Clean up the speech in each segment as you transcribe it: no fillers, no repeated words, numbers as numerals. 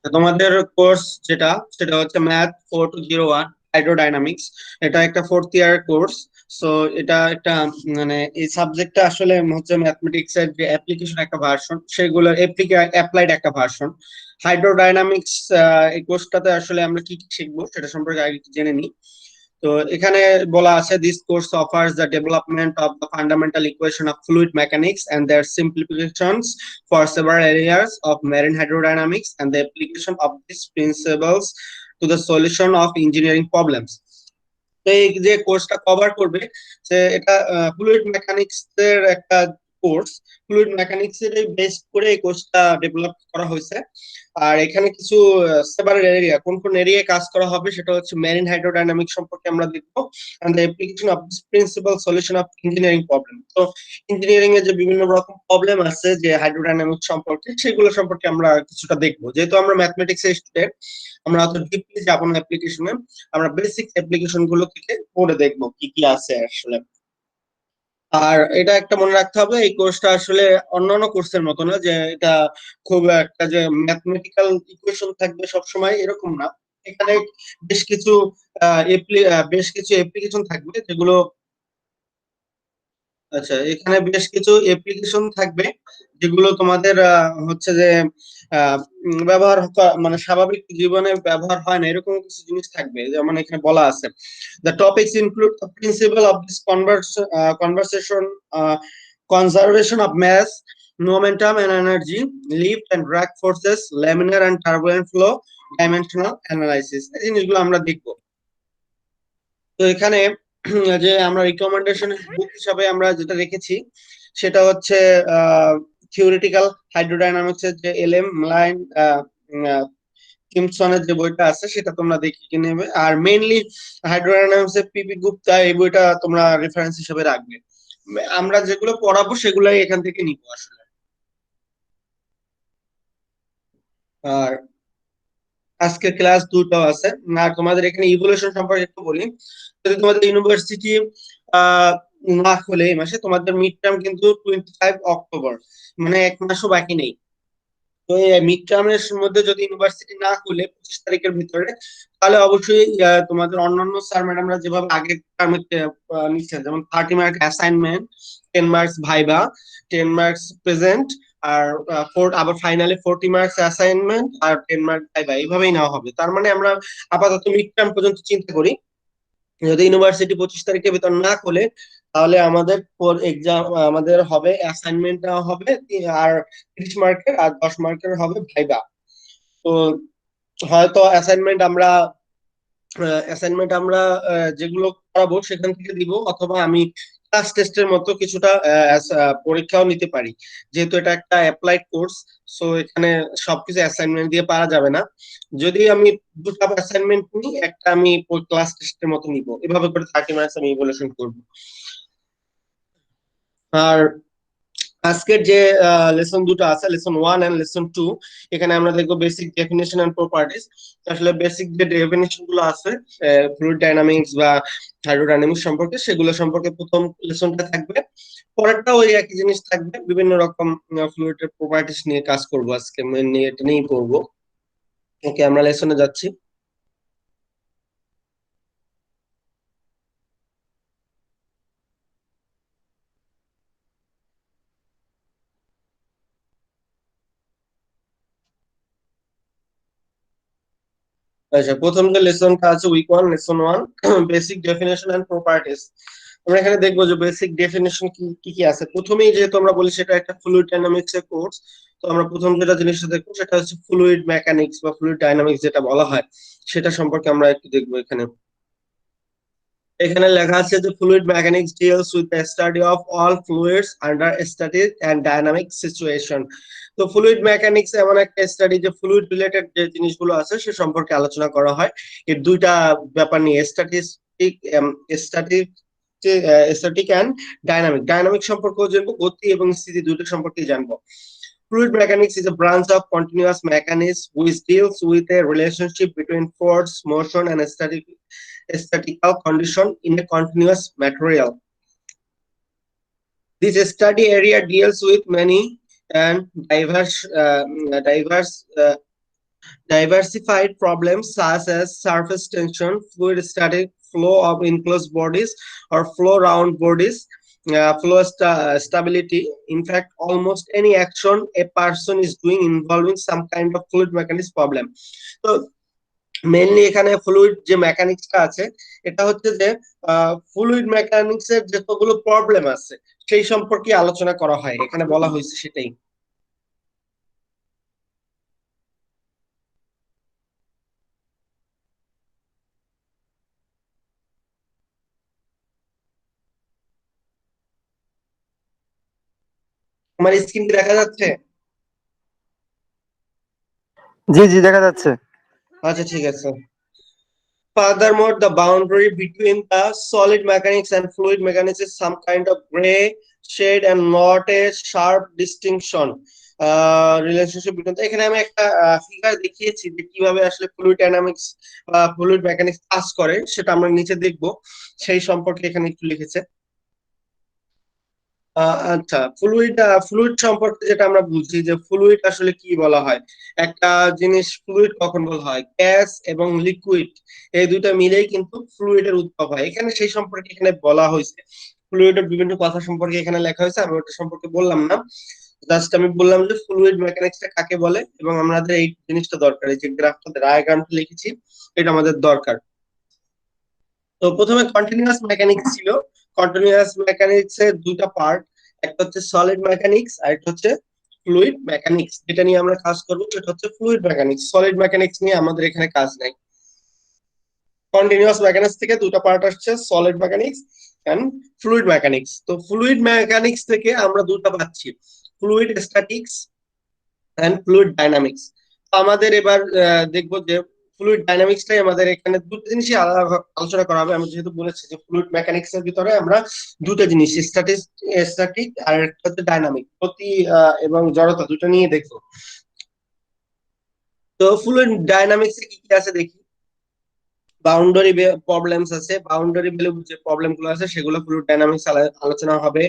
তোমাদের কোর্স সেটা হচ্ছে ম্যাথ 4201 হাইড্রোডাইনামিক্স। এটা একটা ফোর্থ ইয়ার কোর্স। সো এটা একটা মানে এই সাবজেক্টটা আসলে হচ্ছে ম্যাথমেটিক্স এর যে অ্যাপ্লিকেশন একটা ভার্সন, সেগুলোর অ্যাপ্লাইড একটা ভার্সন। হাইড্রোডাইনামিক্স এই কোর্সটাতে আসলে আমরা কি কি শিখবো সেটা সম্পর্কে আগে একটু জেনে নিই। তো এখানে বলা আছে, this course offers the development of the fundamental equation of fluid mechanics and their simplifications for several areas of marine hydrodynamics and the application of these principles to the solution of engineering problems. তো এই যে কোর্সটা cover করবে, যে এটা fluid mechanics এর একটা course. Fluid mechanics এর বেস করে এই কোর্সটা ডেভেলপ করা হয়েছে। আর এখানে কিছু সেভারাল এরিয়া, কোন কোন এরিয়ায় কাজ করা হবে সেটা হচ্ছে মেরিন হাইড্রোডাইনামিক সম্পর্কে আমরা দেখবো, and the application of this principle solution of engineering problem. তো ইঞ্জিনিয়ারিং এর যে বিভিন্ন রকম প্রবলেম আছে যে হাইড্রোডাইনামিক সম্পর্কে, সেগুলো সম্পর্কে আমরা কিছুটা দেখবো। যেহেতু আমরা ম্যাথমেটিক্স এর স্টুডেন্ট, আমরা অত ডিপলি যাবো না অ্যাপ্লিকেশনে, আমরা বেসিক অ্যাপ্লিকেশন গুলো থেকে পড়ে দেখবো কি কি আছে আসলে। আর এটা একটা মনে রাখতে হবে, এই কোর্সটা আসলে অন্যান্য কোর্সের মতো না যে এটা খুব একটা যে ম্যাথমেটিক্যাল ইকুয়েশন থাকবে সবসময়, এরকম না। এখানে বেশ কিছু বেশ কিছু অ্যাপ্লিকেশন থাকবে যেগুলো, আচ্ছা, এখানে বেশ কিছু অ্যাপ্লিকেশন থাকবে যেগুলো তোমাদের হচ্ছে যে মানে স্বাভাবিক জীবনে ব্যবহার হয় না, এরকম কিছু জিনিস থাকবে। যেমন এখানে বলা আছে, the topics include the principle of this conversation, conservation of mass, momentum and energy, lift and drag forces, laminar and turbulent flow, dimensional analysis, এই জিনিসগুলো আমরা দেখবো। তো এখানে যে আমরা রিকমেন্ডেশন বুক হিসাবে আমরা যেটা রেখেছি সেটা হচ্ছে থিওরিটিক্যাল হাইড্রোডাইনামিক্স এর যে এলএম লাইন কিমসনের যে বইটা আছে সেটা তোমরা দেখে নেবে। আর মেইনলি হাইড্রোডাইনামিক্স এর পিপি গুপ্তা এই বইটা তোমরা রেফারেন্স হিসেবে রাখবে। আমরা যেগুলো পড়াবো সেগুলাই এখান থেকে নিবো আসলে। আর আজকে ক্লাস দুটো আছে। আর তোমাদের এখানে ইভলিউশন সম্পর্কে একটু বলি, যদি তোমাদের ইউনিভার্সিটি আহ না খুলে এই মাসে, তোমাদের মিড টার্ম কিন্তু 25 অক্টোবর, মানে এক মাসও বাকি নেই। তো এই মিড টার্মের মধ্যে যদি ইউনিভার্সিটি না খুলে 25 তারিখের ভিতরে, তাহলে অবশ্যই তোমাদের অন্যান্য স্যার ম্যাডামরা যেভাবে আগের টার্মে নিচ্ছেন, যেমন 30 mark assignment, 10 marks viva, 10 marks present, আর আবার ফাইনালে 40 মার্কস অ্যাসাইনমেন্ট আর 10 মার্ক ভাইবা, এইভাবেই নেওয়া হবে। তার মানে আমরা আপাতত মিড টার্ম পর্যন্ত চিন্তা করি। যদি ইউনিভার্সিটি 25 তারিখের ভিতর না খোলে, তাহলে আমাদের এক্সাম, আমাদের হবে অ্যাসাইনমেন্ট হবে আর 30 মার্কের, আর 10 মার্কের হবে ভাইবা। তো হয়তো অ্যাসাইনমেন্ট আমরা যেগুলো করাবো সেখান থেকে দিব, অথবা আমি ক্লাস টেস্টের মতো কিছুটা পরীক্ষাও নিতে পারি। যেহেতু এটা একটা অ্যাপ্লাইড কোর্স, সো এখানে সবকিছু অ্যাসাইনমেন্ট দিয়ে পারা যাবে না। যদি আমি দুটো অ্যাসাইনমেন্ট নিই, একটা আমি ক্লাস টেস্টের মতো নিব, এভাবে করে 30 মার্কস আমি ইভ্যালুয়েশন করব। আর আজকের যে লেসন দুটো আছে, লেসন 1 এন্ড লেসন 2, এখানে আমরা দেখবো বেসিক ডেফিনেশন এন্ড প্রপার্টিজ। আসলে বেসিক যে ডেফিনেশন গুলো আছে ফ্লুইড ডাইনামিক্স বা হাইড্রোডাইনামিক্স সম্পর্কে, সেগুলো সম্পর্কে প্রথম লেসনটা থাকবে। পরেরটা ওই একই জিনিস থাকবে, বিভিন্ন রকম ফ্লুইড এর প্রপার্টিজ নিয়ে কাজ করব আজকে, মেনলি এটা নিয়েই করবো। ওকে, আমরা লেসনে যাচ্ছি। আচ্ছা, প্রথম যে লেসনটা আছে week 1, lesson 1, basic definition and properties. আমরা এখানে দেখবো যে বেসিক ডেফিনেশন কি কি কি আছে। প্রথমেই যেহেতু আমরা বলি সেটা একটা ফ্লুইড ডাইনামিক্স এর কোর্স, তো আমরা প্রথম যেটা জিনিসটা দেখবো সেটা হচ্ছে ফ্লুইড মেকানিক্স বা ফ্লুইড ডাইনামিক্স যেটা বলা হয়, সেটা সম্পর্কে আমরা একটু দেখবো। এখানে এখানে লেখা আছে যে fluid mechanics deals with the study of all fluids under static and dynamic situation. তো ফ্লুইড মেকানিক্স এমন একটা স্টাডি যে ফ্লুইড রিলেটেড যে জিনিসগুলো আছে সে সম্পর্কে আলোচনা করা হয়। এর দুইটা ব্যাপার নিয়ে, statistic static static and dynamic, dynamic সম্পর্কেও জানবো, গতি এবং স্থিতি দুটো সম্পর্কে জানবো। Fluid mechanics is a branch of continuous mechanism which deals with a relationship between force, motion, and statical condition in a continuous material. This study area deals with many and diverse Diversified problems such as surface tension, fluid static flow of enclosed bodies, or flow around bodies, stability. In fact, almost any action a person is doing involving some kind of fluid mechanics problem. তো mainly এখানে fluid যে মেকানিক্সটা আছে, এটা হচ্ছে যে fluid mechanics এর যতগুলো problem আছে সেই সম্পর্কে আলোচনা করা হয়, এখানে বলা হয়েছে সেটাই। আমার স্ক্রিন কি দেখা যাচ্ছে? জি জি দেখা যাচ্ছে। আচ্ছা ঠিক আছে। Furthermore, the boundary between the solid mechanics and fluid mechanics is some kind of gray shade and not a sharp distinction. Relationship between, এখানে আমি একটা ফিগার দেখিয়েছি যে কিভাবে আসলে ফ্লুইড ডাইনামিক্স বা ফ্লুইড মেকানিক্স কাজ করে, সেটা আমরা নিচে দেখব, সেই সম্পর্কে এখানে একটু লিখেছে। আচ্ছা, ফ্লুইড ফ্লুইড সম্পর্কে যেটা আমরা বুঝি যে ফ্লুইড আসলে কি বলা হয়। একটা জিনিস ফ্লুইড কখন বলা হয়, গ্যাস এবং লিকুইড এই দুইটা মিলেই কিন্তু ফ্লুইডের উদ্ভব হয়, এখানে সেই সম্পর্কে এখানে বলা হয়েছে। ফ্লুইডের বিভিন্ন কথা সম্পর্কে এখানে লেখা হয়েছে, আমি ওটা সম্পর্কে বললাম না। জাস্ট আমি বললাম যে ফ্লুইড মেকানিক্সটা কাকে বলে, এবং আমাদের এই জিনিসটা দরকার, এই যে গ্রাফটা ডায়াগ্রামটা লিখেছি এটা আমাদের দরকার। তো প্রথমে কন্টিনিউয়াস মেকানিক্স ছিল। কন্টিনিউয়াস মেকানিক্স এর দুটো পার্ট, একটা হচ্ছে সলিড মেকানিক্স আর একটা হচ্ছে ফ্লুইড মেকানিক্স। যেটা নিয়ে আমরা কাজ করবো সেটা হচ্ছে ফ্লুইড মেকানিক্স, সলিড মেকানিক্স নিয়ে আমাদের এখানে কাজ নাই। কন্টিনিউয়াস মেকানিক্স থেকে দুটো পার্ট আসছে, solid mechanics and fluid mechanics. তো ফ্লুইড মেকানিক্স থেকে আমরা দুটো পাচ্ছি, fluid statics and fluid dynamics. আমাদের এবার দেখবো যে ফ্লুইড ডাইনামিক্সটাই আমাদের এখানে দুটো জিনিসই আলাদা আলোচনা করা হবে। আমি যেহেতু বলেছি যে ফ্লুইড মেকানিক্স এর ভিতরে আমরা দুটো জিনিস, স্ট্যাটিক আর একটা হচ্ছে ডাইনামিক, গতি এবং জড়তা দুটো নিয়ে দেখবো। তো ফ্লুইড ডাইনামিক্স এ কি কি আছে দেখি। বাউন্ডারি প্রবলেমস আছে, বাউন্ডারি ভ্যালু যে প্রবলেম গুলো আছে সেগুলো ফ্লুইড ডাইনামিক্স আলোচনা হবে।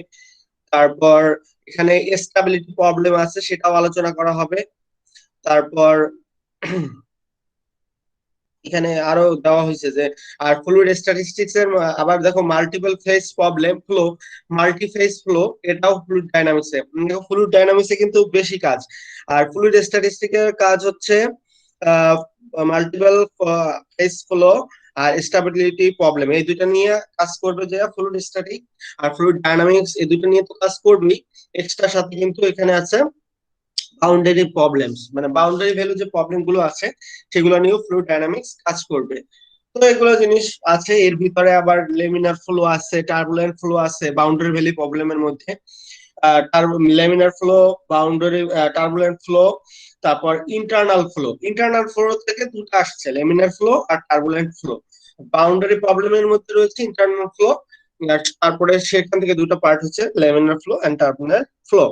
তারপর এখানে স্টেবিলিটি প্রবলেম আছে, সেটাও আলোচনা করা হবে। তারপর এখানে আরো দেওয়া হয়েছে যে আর ফ্লুইড স্ট্যাটিস্টিক্স এর আবার দেখো multiple phase problem flow, multi phase flow, এটাও ফ্লুইড ডাইনামিক্স এ। ফ্লুইড ডাইনামিক্স এ কিন্তু বেশি কাজ, আর ফ্লুইড স্ট্যাটিস্টিক্স এর কাজ হচ্ছে মাল্টিপল ফেজ ফ্লো আর স্টেবিলিটি প্রবলেম, এই দুইটা নিয়ে কাজ করবে যে ফ্লুইড স্ট্যাটিক। আর ফ্লুইড ডাইনামিক্স এই দুটো নিয়ে তো কাজ করবেই, এক্সট্রা সাথে কিন্তু এখানে আছে বাউন্ডারি প্রবলেমস, মানে বাউন্ডারি ভ্যালু যে প্রবলেম গুলো আছে সেগুলো নিয়েও ফ্লুইড ডাইনামিক্স কাজ করবে। তো এগুলো জিনিস আছে, এর ভিতরে আবার লেমিনার ফ্লো আছে, টার্বুলেন্ট ফ্লো আছে বাউন্ডারি ভ্যালি প্রবলেমের মধ্যে। Laminar flow, boundary, turbulent flow, তারপর ইন্টারনাল ফ্লো। ইন্টারনাল ফ্লো থেকে দুটো আসছে, লেমিনার ফ্লো আর টার্বুলেন্ট ফ্লো। বাউন্ডারি প্রবলেমের মধ্যে রয়েছে ইন্টারনাল ফ্লো, তারপরে সেখান থেকে দুটো পার্ট হচ্ছে laminar flow and turbulent flow.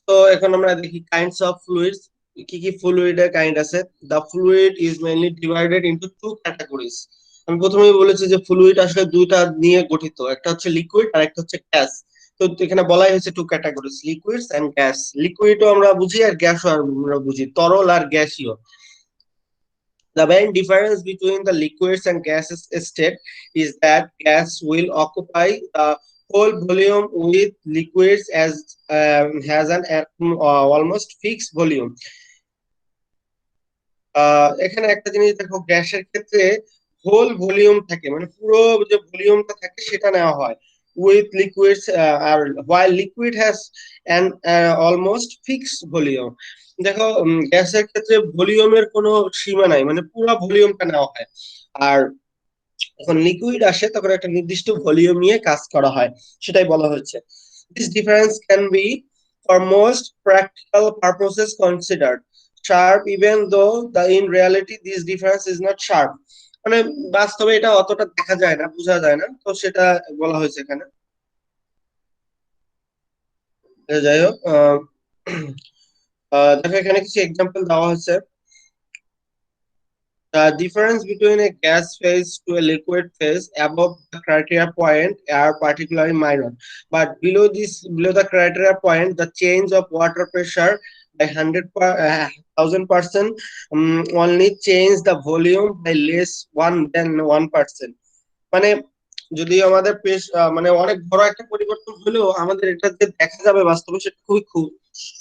তো এখন আমরা দেখি কাইন্ডস অফ ফ্লুইডস, কি কি ফ্লুইডের কাইন্ড আছে। The fluid is mainly divided into two categories. আমি প্রথমেই বলেছি যে ফ্লুইড আসলে দুইটা নিয়ে গঠিত, একটা হচ্ছে লিকুইড আর একটা হচ্ছে গ্যাস। তো এখানে বলাই হয়েছে two categories, liquids and gas. লিকুইডও আমরা বুঝি আর গ্যাসও আমরা বুঝি, তরল আর গ্যাসীয়। The main difference between the liquids and gases state is that gas will occupy the whole volume with liquids as has an almost fixed volume. এখানে একটা জিনিস দেখো, গ্যাসের ক্ষেত্রে হোল ভলিউম থাকে, মানে পুরো যে ভলিউমটা থাকে সেটা নেওয়া হয়, উইথ লিকুইডস আর while liquid has an almost fixed volume। দেখো গ্যাসের ক্ষেত্রে ভলিউমের কোনো সীমা নাই, মানে পুরো ভলিউমটা নেওয়া হয়। আর যখন লিকুইড আসে তখন একটা নির্দিষ্ট ভলিউম নিয়ে কাজ করা হয়, সেটাই বলা হচ্ছে। This difference can be for most practical পারপোসেস considered sharp even though the in reality this difference is not sharp। মানে বাস্তবে এটা অতটা দেখা যায় না, বোঝা যায় না, তো সেটা বলা হয়েছে এখানে। যাই হোক, দেখো এখানে কিছু এক্সাম্পল দেওয়া হয়েছে। The difference between a gas phase to a liquid phase above the criteria point are particularly minor, but below the criteria point, the change of water pressure by 1,000%, only change the volume by less one than 1%. মানে যদি আমাদের মানে অনেক বড় একটা পরিবর্তন হলেও আমাদের এটা যে দেখা যাবে বাস্তবে সেটা খুবই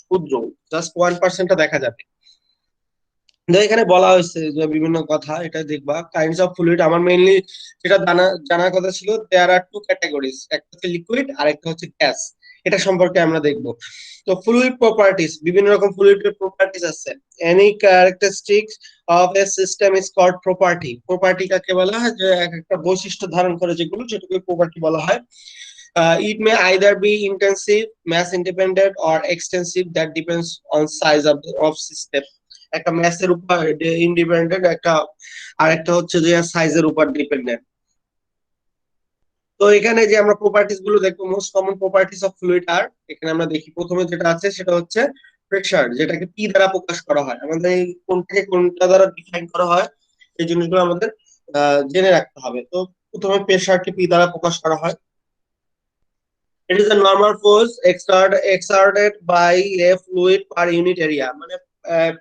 ক্ষুদ্র, জাস্ট 1% দেখা যাবে। তো এখানে বলা হয়েছে যে বিভিন্ন কথা, এটা দেখবা কাইন্ডস অফ ফ্লুইড। আমার মেইনলি যেটা জানার কথা ছিল, দেয়ার আর টু ক্যাটাগরিজ, একটা হচ্ছে লিকুইড আর একটা হচ্ছে গ্যাস। এটা সম্পর্কে আমরা দেখবো। তো ফ্লুইড প্রপার্টিস, বিভিন্ন রকম ফ্লুইডের প্রপার্টিস আছে। Any characteristics of a system is called property. Property কাকে বলা হয়? যে একটা বৈশিষ্ট্য ধারণ করে যেগুলো, সেটাকে প্রপার্টি বলা হয়। It may either be intensive, mass independent, or extensive, that depends on size of system. একটা ম্যাসের উপর ইন্ডিপেন্ডেন্ট, একটা আর একটা হচ্ছে যে সাইজের উপর ডিপেন্ডেন্ট। তো এখানে যে আমরা প্রপার্টিস গুলো দেখবো, most common properties of fluid আর, এখানে আমরা দেখি প্রথমে যেটা আছে সেটা হচ্ছে প্রেসার, যেটাকে পি দ্বারা প্রকাশ করা হয়। আমাদের এই কোনটাকে কোনটা দ্বারা ডিফাইন করা হয়, এই জিনিসগুলো আমাদের জেনে রাখতে হবে। তো প্রথমে প্রেসারকে পি দ্বারা প্রকাশ করা হয়। It is a normal force exerted by a fluid per unit area, মানে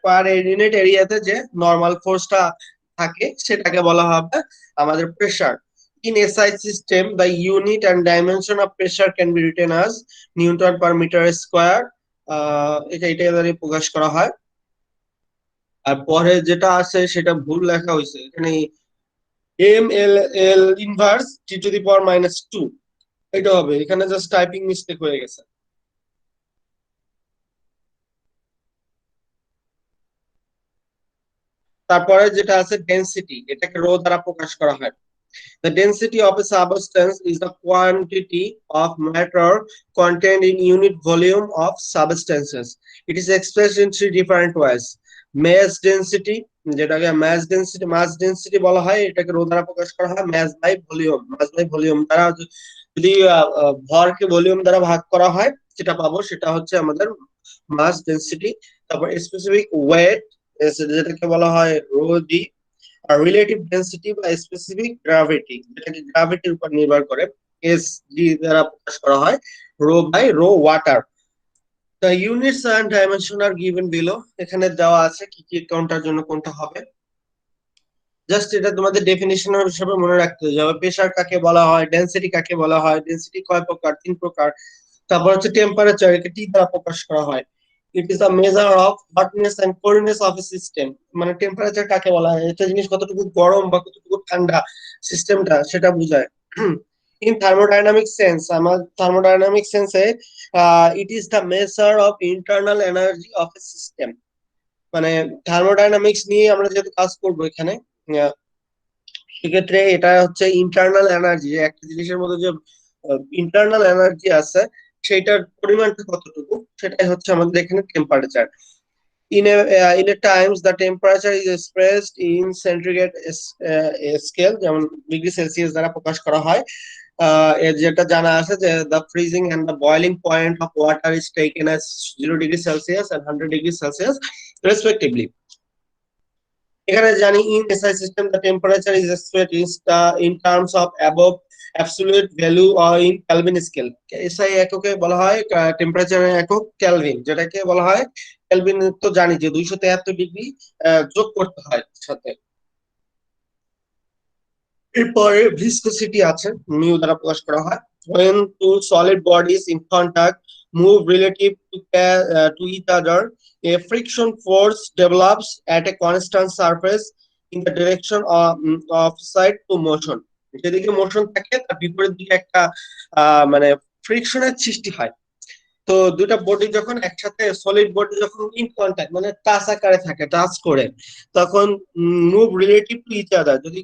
পার ইউনিট এরিয়াতে যে নরমাল ফোর্সটা থাকে সেটাকে বলা হবে আমাদের pressure. In SI system, the unit and dimension of pressure can be written as Newton per meter square. এটা দ্বারা প্রকাশ করা হয়। আর পরে যেটা আছে সেটা ভুল লেখা হয়েছে এখানে, M inverse T to the power -2, এটা হবে। এখানে জাস্ট টাইপিং মিস্টেক হয়ে গেছে। তারপরে যেটা আছে ডেনসিটি, এটাকে রো দ্বারা প্রকাশ করা হয়। The density of a substance is the quantity of matter contained in unit volume of substances. It is expressed in three different ways. Mass density, যেটাকে mass density বলা হয়, এটাকে রো দ্বারা প্রকাশ করা হয়। mass by volume দ্বারা যদি ভরকে ভলিউম দ্বারা ভাগ করা হয়, যেটা পাবো সেটা হচ্ছে আমাদের মাস ডেনসিটি। তারপর স্পেসিফিক ওয়েট, যেটাকে বলা হয় রো জি। আর রিলেটিভ ডেনসিটি বা স্পেসিফিক গ্র্যাভিটি, যেটাকে গ্র্যাভিটির উপর নির্ভর করে, এস জি দ্বারা প্রকাশ করা হয়, rho water. The units and dimension are given below. এখানে দেওয়া আছে কি কি কোনটার জন্য কোনটা হবে। জাস্ট এটা তোমাদের ডেফিনিশন হিসেবে মনে রাখতে হবে। প্রেসার কাকে বলা হয়, ডেনসিটি কাকে বলা হয়, ডেনসিটি কয় প্রকার, 3 প্রকার। তারপর হচ্ছে টেম্পারেচার, একে টি দ্বারা প্রকাশ করা হয়। It is a measure of hotness and coldness of a system. মানে টেম্পারেচার কাকে বলা হয়, এটা জিনিস কতটুকু গরম বা কতটুকু ঠান্ডা সিস্টেমটা, সেটা বোঝায়। ইন থার্মোডাইনামিক সেন্স, আমার থার্মোডাইনামিক সেন্সে it is the measure of internal energy of a system. মানে থার্মোডাইনামিক্স নিয়ে আমরা যেহেতু কাজ করবো এখানে, সেক্ষেত্রে এটা হচ্ছে ইন্টারনাল এনার্জি, একটা জিনিসের মধ্যে যে ইন্টারনাল এনার্জি আছে সেটার পরিমাণটা কতটুকু, সেটাই হচ্ছে আমাদের এখানে temperature. In a times the temperature is expressed in centigrade scale, যেমন ডিগ্রি সেলসিয়াস দ্বারা প্রকাশ করা হয়। এর যেটা জানা আছে যে the freezing and the boiling point of water is taken as 0 degree Celsius and 100 degree Celsius respectively. এখানে জানি in SI system the temperature is expressed in terms of above absolute value or in kelvin scale. SI এককে বলা হয় টেম্পারেচারের একক kelvin, যেটাকে বলা হয় kelvin. তো জানি যে 273 ডিগ্রি যোগ করতে হয় সাথে। এরপরে ভিসকোসিটি আছে, মিউ দ্বারা প্রকাশ করা হয়। when two solid bodies in contact move relative to each other, a friction force develops at a constant surface in the direction of side to motion. যেদিকে মোশন থাকে তার বিপরীত দিকে একটা মানে ফ্রিকশনের সৃষ্টি হয়। তো দুটা বডি যখন একসাথে, সলিড বডি যখন ইন কন্টাক্ট মানে টাচ আকারে থাকে, টাচ করে, তখন move relative to each other, যদি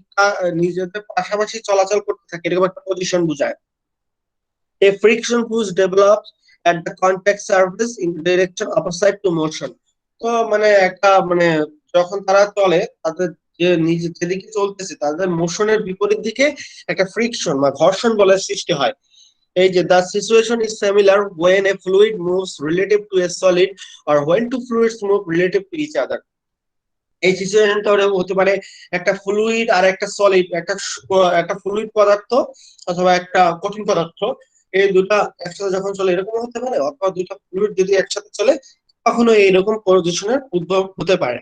নিজেদের পাশাপাশি চলাচল করতে থাকে, এরকম একটা পজিশন বোঝায়। A friction push develops at the contact surface in direction opposite to motion. তো মানে একটা মানে যখন তারা চলে, তাদের যে নিজে যেদিকে চলতেছে তাদের মোশনের বিপরীত দিকে একটা ফ্রিকশন বা ঘর্ষণ বলের সৃষ্টি হয়। এই যে the situation is similar when a fluid moves relative to a solid or when two fluids move relative to each other. এই সিচুয়েশনটা হতে পারে একটা ফ্লুইড আর একটা সলিড, একটা ফ্লুইড পদার্থ অথবা একটা কঠিন পদার্থ, এই দুটা একসাথে যখন চলে এরকম হতে পারে, অথবা দুইটা ফ্লুইড যদি একসাথে চলে কখনো এইরকম পজিশনের উদ্ভব হতে পারে।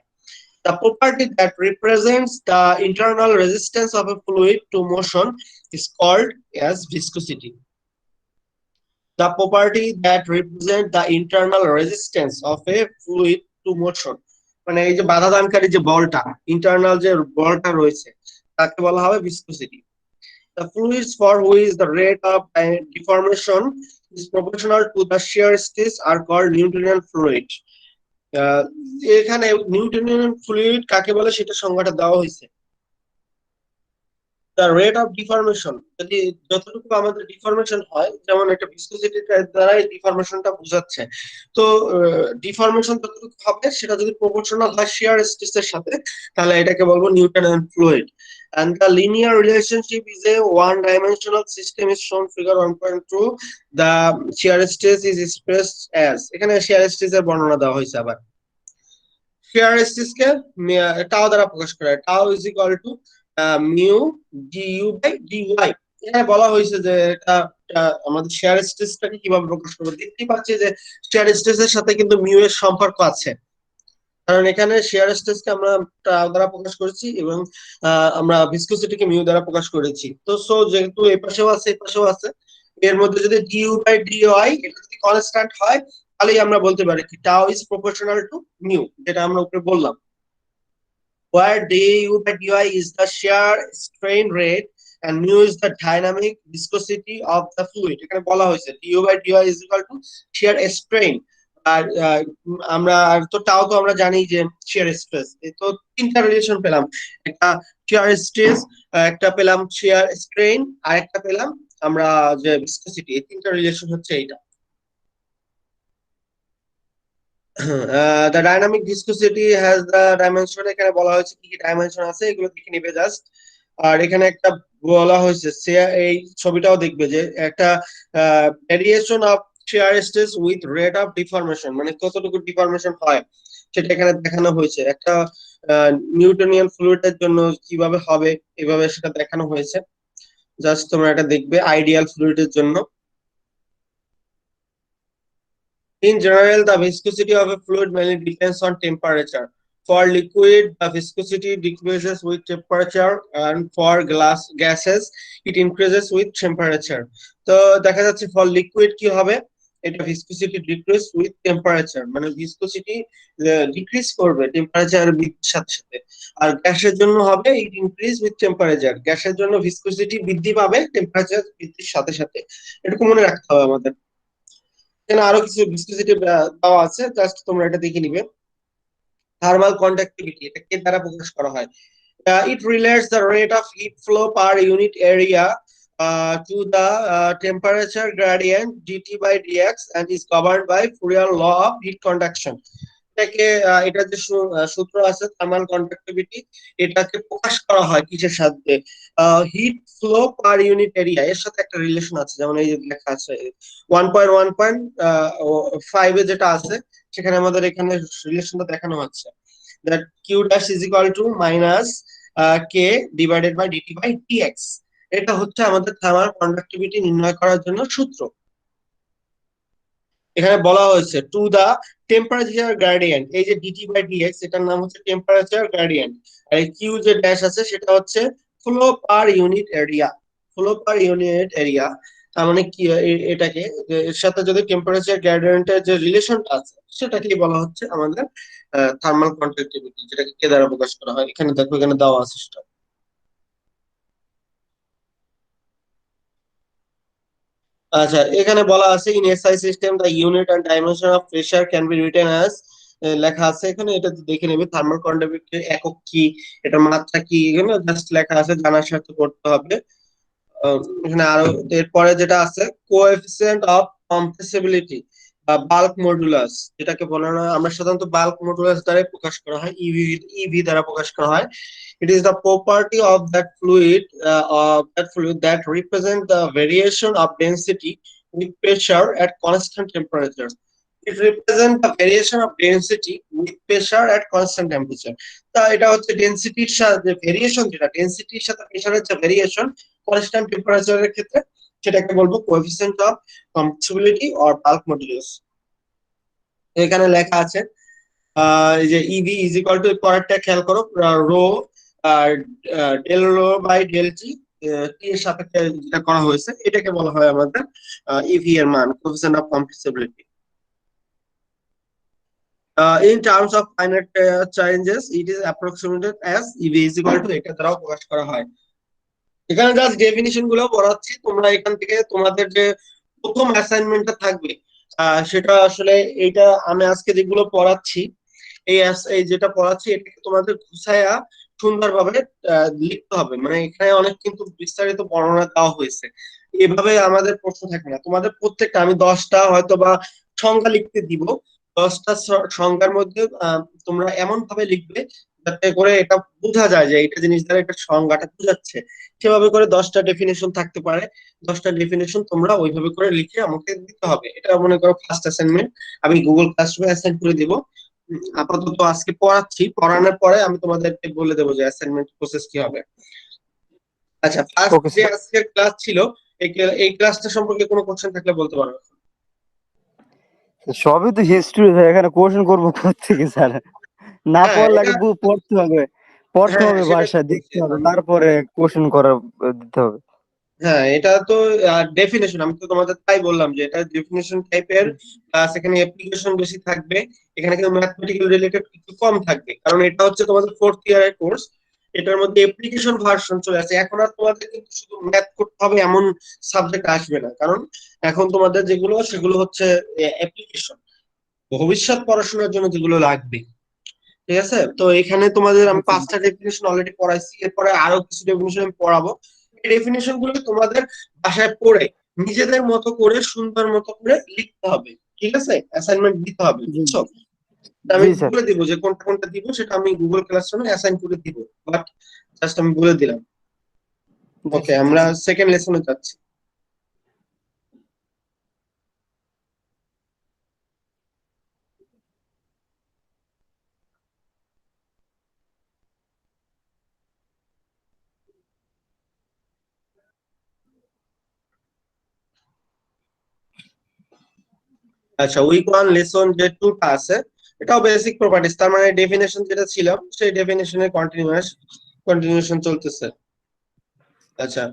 The property that represents the internal resistance of a fluid to motion is called as viscosity. The property that represents the internal resistance of a fluid to motion, মানে এই যে বাধা দানকারী যে বলটা, ইন্টারনাল যে বলটা রয়েছে, তাকে বলা হবে viscosity. The fluids for which the rate of deformation is proportional to the shear stress are called Newtonian fluid. এখানে নিউটনিয়ান ফ্লুইড কাকে বলে সেটা সংজ্ঞাটা দেওয়া হয়েছে। দ্য রেট অফ ডিফরমেশন, যদি যতটুকু আমাদের ডিফরমেশন হয়, যেমন একটা ভিসকোসিটির দ্বারা এই ডিফরমেশনটা বোঝাচ্ছে, তো ডিফরমেশন যতটুকু হবে সেটা যদি প্রপোর্শনাল হয় শিয়ার স্ট্রেসের সাথে, তাহলে এটাকে বলবো Newtonian fluid. And the linear relationship is a one-dimensional system is shown figure 1.2. The shear stress is expressed as, এখানে shear stress এর বর্ণনা দেওয়া হয়েছে আবার। shear stress কে টাও দ্বারা প্রকাশ করা হয়, tau is equal to mu d u by d y. এখানে বলা হয়েছে যে এটা আমাদের shear stressটাকে কিভাবে প্রকাশ করব। দেখতেই পাচ্ছি যে shear stress-এর সাথে কিন্তু মিউ এর সম্পর্ক আছে, কারণ এখানে shear stress-কে আমরা টাও দ্বারা প্রকাশ করেছি এবং আমরা ভিসকোসিটিকে মিউ দ্বারা প্রকাশ করেছি। তো সো যেহেতু এই পাশেও আছে এই পাশেও আছে, এর মধ্যে যদি ডিইউ বাই ডিওয়াই এটা যদি কনস্ট্যান্ট হয়, তাহলেই আমরা বলতে পারি কি টাও ইজ প্রপোর্শনাল টু মিউ, যেটা আমরা উপরে বললাম। where du by dy is the shear strain rate and mu is the dynamic viscosity of the fluid. এখানে বলা হয়েছে du by dy is equal to shear strain, আর আমরা তো টাও তো আমরা জানি যে shear stress। তো তিনটা রিলেশন পেলাম, একটা shear stress, একটা পেলাম shear strain, আর একটা পেলাম আমরা যে viscosity। এই তিনটা রিলেশন হচ্ছে এইটা। The dynamic viscosity has the dimension, এখানে বলা হয়েছে কি কি ডাইমেনশন আছে এগুলো দেখে নিবে জাস্ট। আর এখানে একটা বলা হয়েছে এই ছবিটাও দেখবে যে একটা variation of shear stress with rate of deformation, মানে কতটুকু ডিফরমেশন হয় সেটা এখানে দেখানো হয়েছে। একটা নিউটনিয়ান ফ্লুইডের জন্য কিভাবে হবে এভাবে সেটা দেখানো হয়েছে, জাস্ট তোমরা এটা দেখবে আইডিয়াল ফ্লুইডের জন্য। In general, the viscosity of a fluid mainly depends on temperature. For liquid, the viscosity decreases with temperature, and for gases, it increases with temperature. তো দেখা যাচ্ছে for liquid কি হবে, এটা viscosity decrease with temperature, মানে viscosity decrease করবে temperature বৃদ্ধির সাথে সাথে। আর গ্যাসের জন্য হবে it increase with temperature, গ্যাসের জন্য viscosity বৃদ্ধি পাবে টেম্পারেচার বৃদ্ধির সাথে সাথে। এটুকু মনে রাখতে হবে আমাদের। এখানে আরো কিছু ভিসকোসিটি দেওয়া আছে, জাস্ট তোমরা এটা দেখে নিবে। থার্মাল কন্ডাক্টিভিটি এটা কে দ্বারা প্রকাশ করা হয়? It relates the rate of heat flow per unit area to the temperature gradient dt by dx and is governed by Fourier law of heat conduction. এটাকে এটা যে সূত্র আছে থার্মাল কন্ডাক্টিভিটি, এটাকে প্রকাশ করা হয় কিসের সাথে? Heat flow per unit area, এর সাথে একটা রিলেশন আছে। যেমন এই যে লেখা আছে 1.1.5 এ যেটা আছে সেখানে আমাদের এখানে রিলেশনটা দেখানো হচ্ছে that q dash is equal to minus k divided by dt by dx। এটা হচ্ছে আমাদের থার্মাল কন্ডাক্টিভিটি নির্ণয় করার জন্য সূত্র। এখানে বলা হয়েছে টু দা টেম্পারেচার গ্রেডিয়েন্ট, এই যে ডিটি বাই ডিএক্স এটার নাম হচ্ছে টেম্পারেচার গ্রেডিয়েন্ট, আর এই কিউ যে ড্যাশ আছে সেটা হচ্ছে flow per unit area. Flow per unit area তার মানে কি এটাকে এর সাথে যদি টেম্পারেচার গ্রেডিয়েন্টের যে রিলেশনটা আছে সেটাকেই বলা হচ্ছে আমাদের থার্মাল কন্ডাক্টিভিটি, যেটাকে কে দ্বারা প্রকাশ করা হয়। এখানে দেখো এখানে দেওয়া আছে সেটা। আচ্ছা, এখানে বলা আছে in SI system the unit and dimension of pressure can be written as, লেখা আছে এখানে, এটা দেখে নেবে থার্মাল কন্ডাক্টিভিটির একক কি, এটার মাত্রা কি, এখানে জাস্ট লেখা আছে, জানার সাথে করতে হবে। এখানে আরো এরপরে যেটা আছে কোএফিসিয়েন্ট অফ কম্প্রেসিবিলিটি বা বাল্ক মডুলাস, যেটাকে বলা হয় আমরা সাধারণত বাল্ক মডুলাস দ্বারা প্রকাশ করা হয়, ইভি দ্বারা প্রকাশ করা হয়। It is the property of that fluid that represent the variation of density with pressure at constant temperature. It represent the variation of density with pressure at constant temperature. তা এটা হচ্ছে ডেনসিটির সাথে ভেরিয়েশন, যেটা ডেনসিটির সাথে প্রেসারের যে ভেরিয়েশন কনস্ট্যান্ট টেম্পারেচারের ক্ষেত্রে, সেটাকে বলবো coefficient of compressibility or bulk modulus. এখানে লেখা আছে এই যে ইভি ইজ ইকুয়াল টু পরেরটা খেয়াল করো, রো আর del rho by del t, t এর সাপেক্ষে যেটা করা হয়েছে এটাকে বলা হয় আমাদের ইভি এর মান, coefficient of compressibility. In terms of finite changes, it is approximated as EV is equal to এটা দ্বারাও প্রকাশ করা হয়। এখানে জাস্ট ডেফিনিশন গুলো পড়াচ্ছি, তোমরা এখান থেকে তোমাদের যে প্রথম অ্যাসাইনমেন্টটা থাকবে সেটা আসলে এইটা আমি আজকে যেগুলো পড়াচ্ছি, এই যেটা পড়াচ্ছি এটাকে তোমাদের গুছায়া সুন্দরভাবে লিখতে হবে। মানে এখানে অনেক কিন্তু বিস্তারিত বর্ণনা দেওয়া হয়েছে, এভাবে আমাদের প্রশ্ন থাকে না। তোমাদের প্রত্যেকটা আমি 10টা হয়তো বা সংজ্ঞা লিখতে দিব, 10টা সংজ্ঞার মধ্যে তোমরা এমন ভাবে লিখবে যাতে করে এটা বোঝা যায় যে এটা জিনিস দ্বারা এটা সংজ্ঞাটা বোঝাচ্ছে। সেভাবে করে 10টা ডেফিনেশন থাকতে পারে, 10টা ডেফিনেশন তোমরা ওইভাবে করে লিখে আমাকে দিতে হবে। এটা মনে করো ফার্স্ট অ্যাসাইনমেন্ট, আমি গুগল ক্লাসরুমে অ্যাসাইন করে দিব। আপাতত আজকে পড়াচ্ছি, পড়ানোর পরে আমি তোমাদেরকে বলে দেবো যে অ্যাসাইনমেন্ট প্রসেস কি হবে। আচ্ছা, ফার্স্ট ওকে যে স্যার। আজকের ক্লাস ছিল, এই ক্লাসটা সম্পর্কে কোনো কোশ্চেন থাকলে বলতে পারো। সবই তো হিস্ট্রি, এখানে কোশ্চেন করবো কোত্থেকে স্যার? না হ্যাঁ পড়লে এটা, আগে পড়তে হবে, পড়তে হ্যাঁ হবে, সেটাই তো বাসায় বলছি দেখতে হবে, আমি। তারপরে কোশ্চেন করা দিতে হবে। হ্যাঁ এটা তো ডেফিনেশন, আমি তো তোমাদের তাই বললাম যে এটা ডেফিনেশন টাইপের, প্লাস এখানে অ্যাপ্লিকেশন বেশি থাকবে। এখানে কিন্তু ম্যাথমেটিক্যাল রিলেটেড একটু কম থাকবে, কারণ এটা হচ্ছে তোমাদের ফোর্থ ইয়ারের কোর্স। এটার মধ্যে অ্যাপ্লিকেশন ভার্সন চলে আসে। এখন আর তোমাদের কিন্তু শুধু ম্যাথ করতে হবে এমন সাবজেক্ট আসবে না, কারণ এখন তোমাদের যেগুলো সেগুলো হচ্ছে অ্যাপ্লিকেশন, ভবিষ্যৎ পড়াশোনার জন্য যেগুলো লাগবে। ঠিক আছে, তো এখানে তোমাদের আমি 5টা ডেফিনেশন অলরেডি পড়াইছি, এরপরে আরো কিছু ডেফিনেশন আমি পড়াবো। এই ডেফিনেশন গুলো তোমাদের বাসায় পড়ে নিজেদের মতো করে সুন্দর মতো করে লিখতে হবে। ঠিক আছে, অ্যাসাইনমেন্ট দিতে হবে, জি বুঝছো? তা আমি জি স্যার। বলে দিব যে কোনটা কোনটা দিব, সেটা আমি গুগল ক্লাসরুমে অ্যাসাইন করে দিব, বাট জাস্ট আমি বলে দিলাম। জি ওকে, স্যার, জি আমরা স্যার। সেকেন্ড লেসনে যাচ্ছি। আচ্ছা, উইক ওয়ান লেসন যে 2টা আছে, এটাও বেসিক প্রপার্টিজ, তার মানে ডেফিনেশন যেটা ছিল সেই ডেফিনেশনের কন্টিনিউশন চলতেছে। আচ্ছা,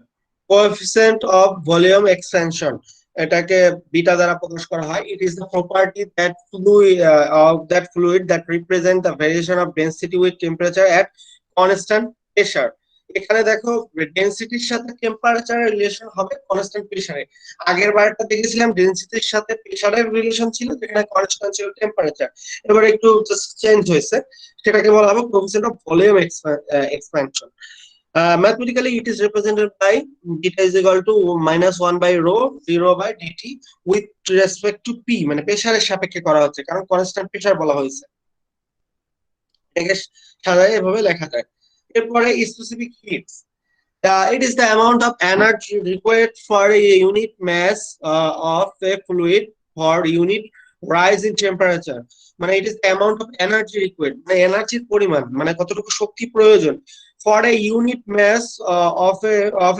কোএফিসিয়েন্ট অফ ভলিউম এক্সপেনশন, এটাকে বিটা দ্বারা প্রকাশ করা হয়। It is the property that fluid that represent the variation of density with temperature at constant pressure. এখানে দেখো ডেনসিটির সাথে টেম্পারেচারের রিলেশন হবে কনস্ট্যান্ট প্রেসারে। আগের বারটা দেখেছিলাম ডেনসিটির সাথে প্রেসারের রিলেশন ছিল, যেখানে কনস্ট্যান্ট ছিল টেম্পারেচার। এবার একটু জাস্ট চেঞ্জ হয়েছে, সেটাকে বলা হবে coefficient of volume expansion. Mathematically, it is represented by beta is equal to minus 1 by rho 0 by dt with respect to p, মানে প্রেসারের সাপেক্ষে করা হচ্ছে কারণ কনস্ট্যান্ট প্রেসার বলা হয়েছে। এটাকে সাধারণত এভাবে লেখা যায়। এরপরে specific heats, it is the amount of energy required for a unit mass of a fluid for unit rise in temperature. মানে it is the amount of energy required, মানে এনার্জির পরিমাণ, মানে কতটুকু শক্তি প্রয়োজন for a unit mass of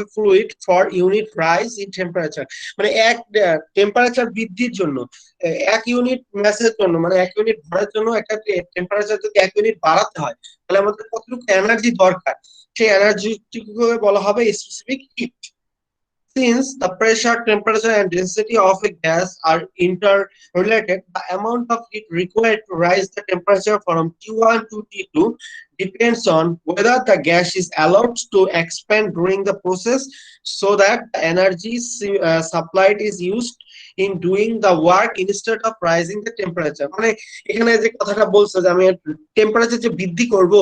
a fluid for unit rise in temperature, মানে এক temperature বৃদ্ধির জন্য, এক ইউনিট ম্যাসের জন্য, মানে এক ইউনিট ভরের জন্য একটা টেম্পারেচার যদি এক ইউনিট বাড়াতে হয়, তাহলে আমাদের কতটুকু এনার্জি দরকার, সেই এনার্জিটিকে বলা হবে specific hit. Since the pressure, temperature, and density of a gas are interrelated, the amount of heat required to rise the temperature from T1 to T2 depends on whether the gas is allowed to expand during the process, so that the energy supplied is used in doing the work instead of rising the temperature. মানে এখানে যে কথাটা বলছে যে আমি temperature যে বৃদ্ধি করব,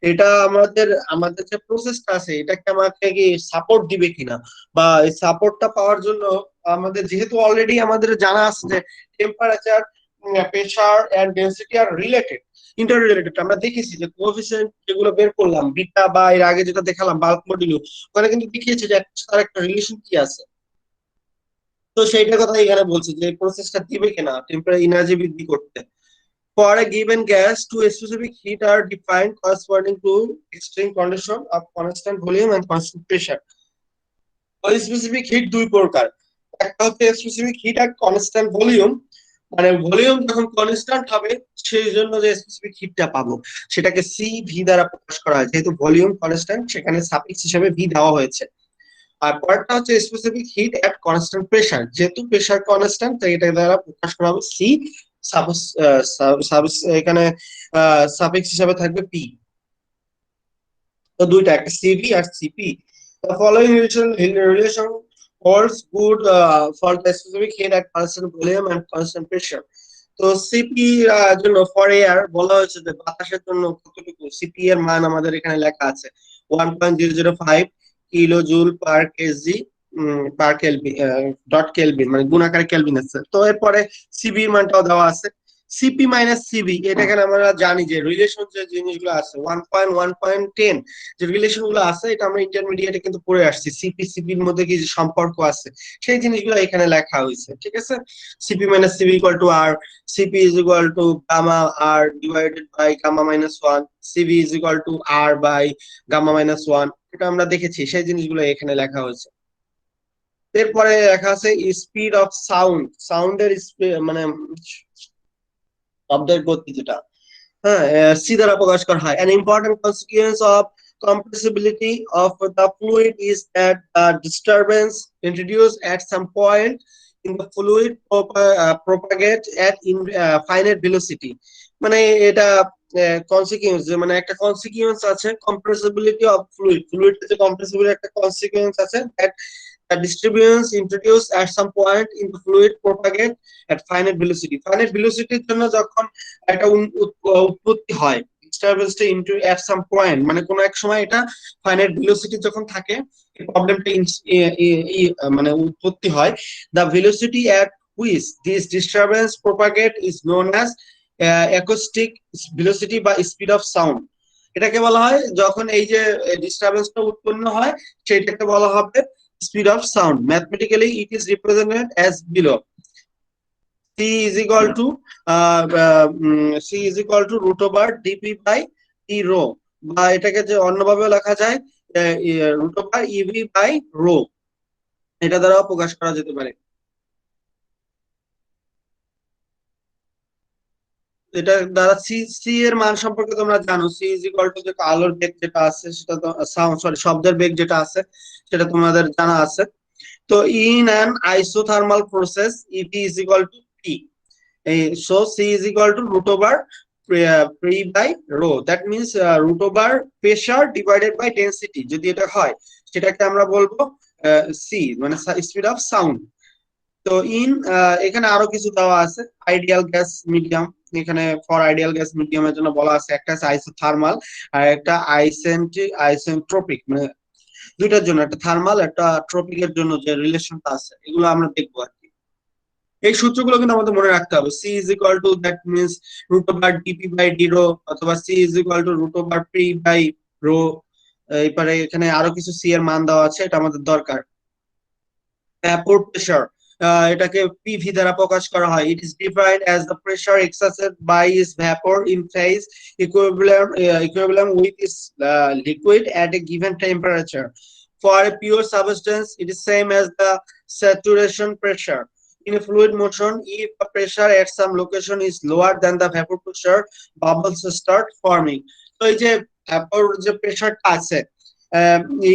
এটা আমাদের আমাদের যে প্রসেসটা আছে এটাকে আমাকে কি সাপোর্ট দিবে কিনা, বা এই সাপোর্টটা পাওয়ার জন্য আমাদের যেহেতু অলরেডি আমাদের জানা আছে যে temperature, pressure and density are related, interrelated. আমরা দেখেছি যে কোএফিসিয়েন্ট যেগুলো বের করলাম বিটা, বা এর আগে যেটা দেখালাম বাল্ক মডুলাস, ওখানে কিন্তু দেখিয়েছে যে তার একটা রিলেশন কি আছে। তো সেইটার কথা এখানে বলছি যে প্রসেসটা দিবে কিনা টেম্পারেচার এনার্জি বৃদ্ধি করতে। For a given gas, two specific heat are defined corresponding to extreme condition of constant volume and constant pressure. Specific hit দুই প্রকার, একটা হচ্ছে স্পেসিফিক হিট আর কনস্ট্যান্ট ভলিউম। মানে ভলিউম যখন কনস্ট্যান্ট হবে সেই জন্য যে স্পেসিফিক হিটটা পাবো সেটাকে সি ভি দ্বারা প্রকাশ করা হয়, যেহেতু ভলিউম কনস্ট্যান্ট সেখানে সাফিক্স হিসেবে ভি দেওয়া হয়েছে। আর পরেরটা হচ্ছে specific heat at constant pressure, যেহেতু প্রেসার কনস্ট্যান্ট তাই এটা দ্বারা প্রকাশ করা হবে সি, সাবস সাবস এখানে সাফিক্স হিসেবে থাকবে পি। তো দুইটা, একটা সিভি আর CP. The following relation holds good for the specific heat at constant volume and constant pressure. তো সিপি জন্য ফর এয়ার বলা হয়েছে যে বাতাসের জন্য কতটুকু, সিপি এর মান আমাদের এখানে লেখা আছে 1.005 kilo joule per KG per kelvin, dot kelvin মানে গুণাকারে কেলভিন আছে। তো এরপরে সিবি এর মানটাও দেওয়া আছে, সিপি মাইনাস সিবি। এটা এখানে আমরা জানি যে রিলেশন যে জিনিসগুলো আছে 1.1.10 যে রিলেশন গুলো আছে এটা আমরা ইন্টারমিডিয়েটে কিন্তু পড়ে আসছি, সিপি সিপির মধ্যে কি যে সম্পর্ক আছে সেই জিনিসগুলো এখানে লেখা হয়েছে, ঠিক আছে। CP minus CV equal to R, CP is equal to gamma R divided by gamma minus one, CV is equal to R by gamma minus one, এটা আমরা দেখেছি, সেই জিনিসগুলো এখানে লেখা হয়েছে। এরপরে লেখা আছে স্পিড অফ সাউন্ড, সাউন্ডের মানে শব্দের গতি যেটা, হ্যাঁ, সি দ্বারা প্রকাশ করা হয়। An important consequence of compressibility of the fluid is that the disturbance introduced at some point in the fluid propagate at finite velocity। মানে এটা কনসিকুয়েন্স, মানে একটা কনসিকুয়েন্স আছে compressibility of fluid, ফ্লুইড যে কম্প্রেসিবিলিটি একটা কনসিকুয়েন্স আছে that the disturbance introduced at some point in the fluid propagate at finite velocity। finite velocity এর জন্য যখন একটা উৎপত্তি হয় ডিস্টারবেন্সটা ইনটু এট সাম পয়েন্ট, মানে কোন এক সময় এটা ফাইনাইট ভেলোসিটি যখন থাকে এই প্রবলেমটা মানে উৎপত্তি হয়। The velocity at which this disturbance propagate is known as acoustic velocity বা স্পিড অফ সাউন্ড। এটাকে বলা হয় যখন এই যে ডিস্টারবেন্সটা উৎপন্ন হয় সেটাকে বলা হবে speed of sound. Mathematically it is represented as below. C is equal to C is equal to root over dp by d rho, বা এটাকে যে অন্যভাবে লেখা যায় root over ev by rho, এটা দ্বারাও প্রকাশ করা যেতে পারে। এটা দ্বারা সি সি এর মান সম্পর্কে তোমরা জানো, সি ইজ ইকুয়াল টু যে আলোর বেগ যেটা আছে সেটা তো সাউন্ড সরি শব্দের বেগ যেটা আছে সেটা তোমাদের জানা আছে। তো in an isothermal process EV is equal two P, so C is equal to root over P by rho, that means root over pressure divided by density যদি এটা হয় সেটাকে আমরা বলবো C মানে স্পিড অফ সাউন্ড। তো এখানে আরো কিছু দেওয়া আছে আইডিয়াল গ্যাস মিডিয়াম, এখানে ফর আইডিয়াল গ্যাস মিডিয়ামের জন্য বলা আছে একটা আছে আইসোথার্মাল আর একটা আইসেন্ট্রপিক, মানে দুইটার জন্য একটা থার্মাল একটা ট্রপিকের জন্য যে রিলেশনটা আছে এগুলো আমরা দেখবো আর কি। এই সূত্রগুলো কিন্তু আমাদের মনে রাখতে হবে, c is equal to that means root over dp by d rho, অথবা c is equal to root over p by rho. এবারে এখানে আরো কিছু সি এর মান দেওয়া আছে, এটা আমাদের দরকার। ভ্যাপর প্রেসার, এটাকে পিভি দ্বারা প্রকাশ করা হয়। It is defined as the pressure exercised by is vapour in phase equivalent with its liquid at a given temperature. For a pure substance, it is same as the saturation pressure. In a fluid motion, if the pressure at some location is lower than the vapor pressure, bubbles start forming. তো এই যে vapor যে প্রেসারটা আছে,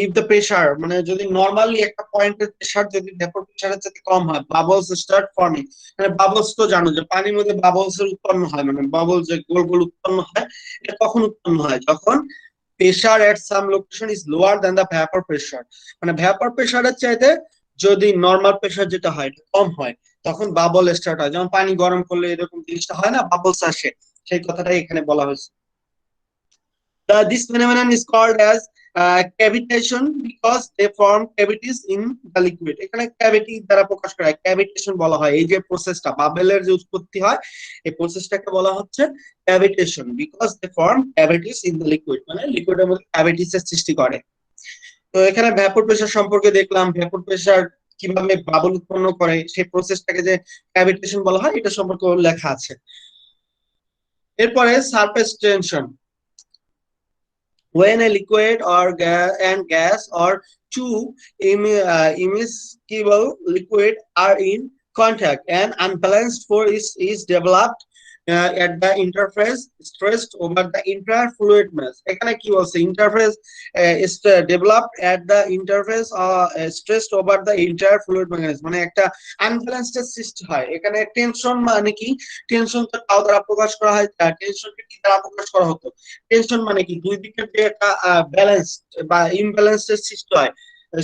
if the pressure মানে যদি normally একটা পয়েন্টের pressure যদি ভেপর প্রেসারের চেয়ে কম হয় বাবলস স্টার্ট ফর্মিং। মানে বাবলস তো জানো যে পানির মধ্যে বাবলস এর উৎপন্ন হয়, মানে বাবল যে গোল গোল উৎপন্ন হয় এটা কখন উৎপন্ন হয়, যখন pressure at some location is lower than the vapour pressure, মানে ভেপর প্রেসারের চাইতে যদি নর্মাল প্রেসার যেটা হয় এটা কম হয় তখন বাবল স্টার্ট হয়। যেমন পানি গরম করলে এরকম জিনিসটা হয় না, বাবলস আসে, সেই কথাটাই এখানে বলা হয়েছে। This phenomenon is called as cavitation because they form cavities in the liquid। এখানে ক্যাভিটি দ্বারা প্রকাশ করা হয়, ক্যাভিটেশন বলা হয় এই যে প্রসেসটা বাবেলের যে উৎপত্তি হয় এই প্রসেসটাকে বলা হচ্ছে cavitation, because they form cavities in the liquid, মানে লিকুইডের মধ্যে ক্যাভিটিস এর সৃষ্টি করে। তো এখানে ভ্যাপর প্রেসার সম্পর্কে দেখলাম, ভ্যাপর প্রেসার কিভাবে বাবল উৎপন্ন করে সেই প্রসেসটাকে যে ক্যাভিটেশন বলা হয় এটা সম্পর্কে লেখা আছে। এরপরে surface tension, when a liquid or gas or two immiscible liquid are in contact, and unbalanced force is developed at the interface stressed over the entire fluid mass. এখানে কি বলছে, interface is developed at the interface stressed over the entire fluid mass, মানে একটা unbalanced সৃষ্টি হয়। এখানে tension মানে কি, টেনশন তো টাও দ্বারা প্রকাশ করা হয়, টেনশনকে কি দ্বারা প্রকাশ করা হতো, টেনশন মানে কি দুই দিকের যে একটা ব্যালেন্স বা ইমব্যালেন্সের সৃষ্টি হয়,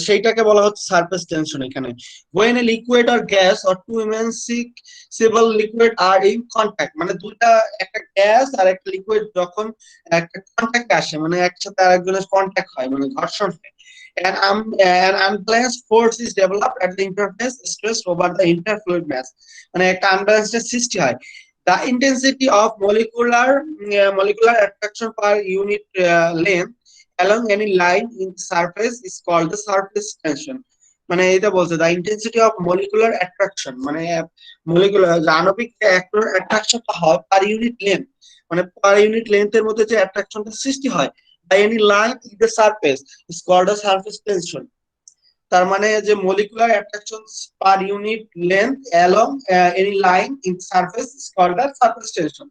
সেইটাকে বলা হচ্ছে সারফেস টেনশন। এখানে when a liquid or gas or two immiscible liquid are in contact, মানে দুইটা, একটা গ্যাস আর একটা লিকুইড যখন একটা কন্টাক্টে আসে, মানে একসাথে আরেকজনের কন্টাক্ট হয়, মানে ঘর্ষণ হয়, an unbalanced force is developed at the interface stressed over the entire fluid mass, মানে একটা আনব্যালেন্সড সৃষ্টি হয়। The intensity of molecular attraction per unit length along any line in the surface is called the surface tension, মানে এটা বলছে the intensity of molecular attraction, মানে molecular আণবিক অ্যাট্রাকশনটা হয় পার ইউনিট লেন্থ, মানে পার ইউনিট লেন্থের মধ্যে যে অ্যাট্রাকশনটা সৃষ্টি হয় by any line in the surface is called a surface tension। তার মানে যে molecular attraction per unit length along any line in the surface is called a surface tension।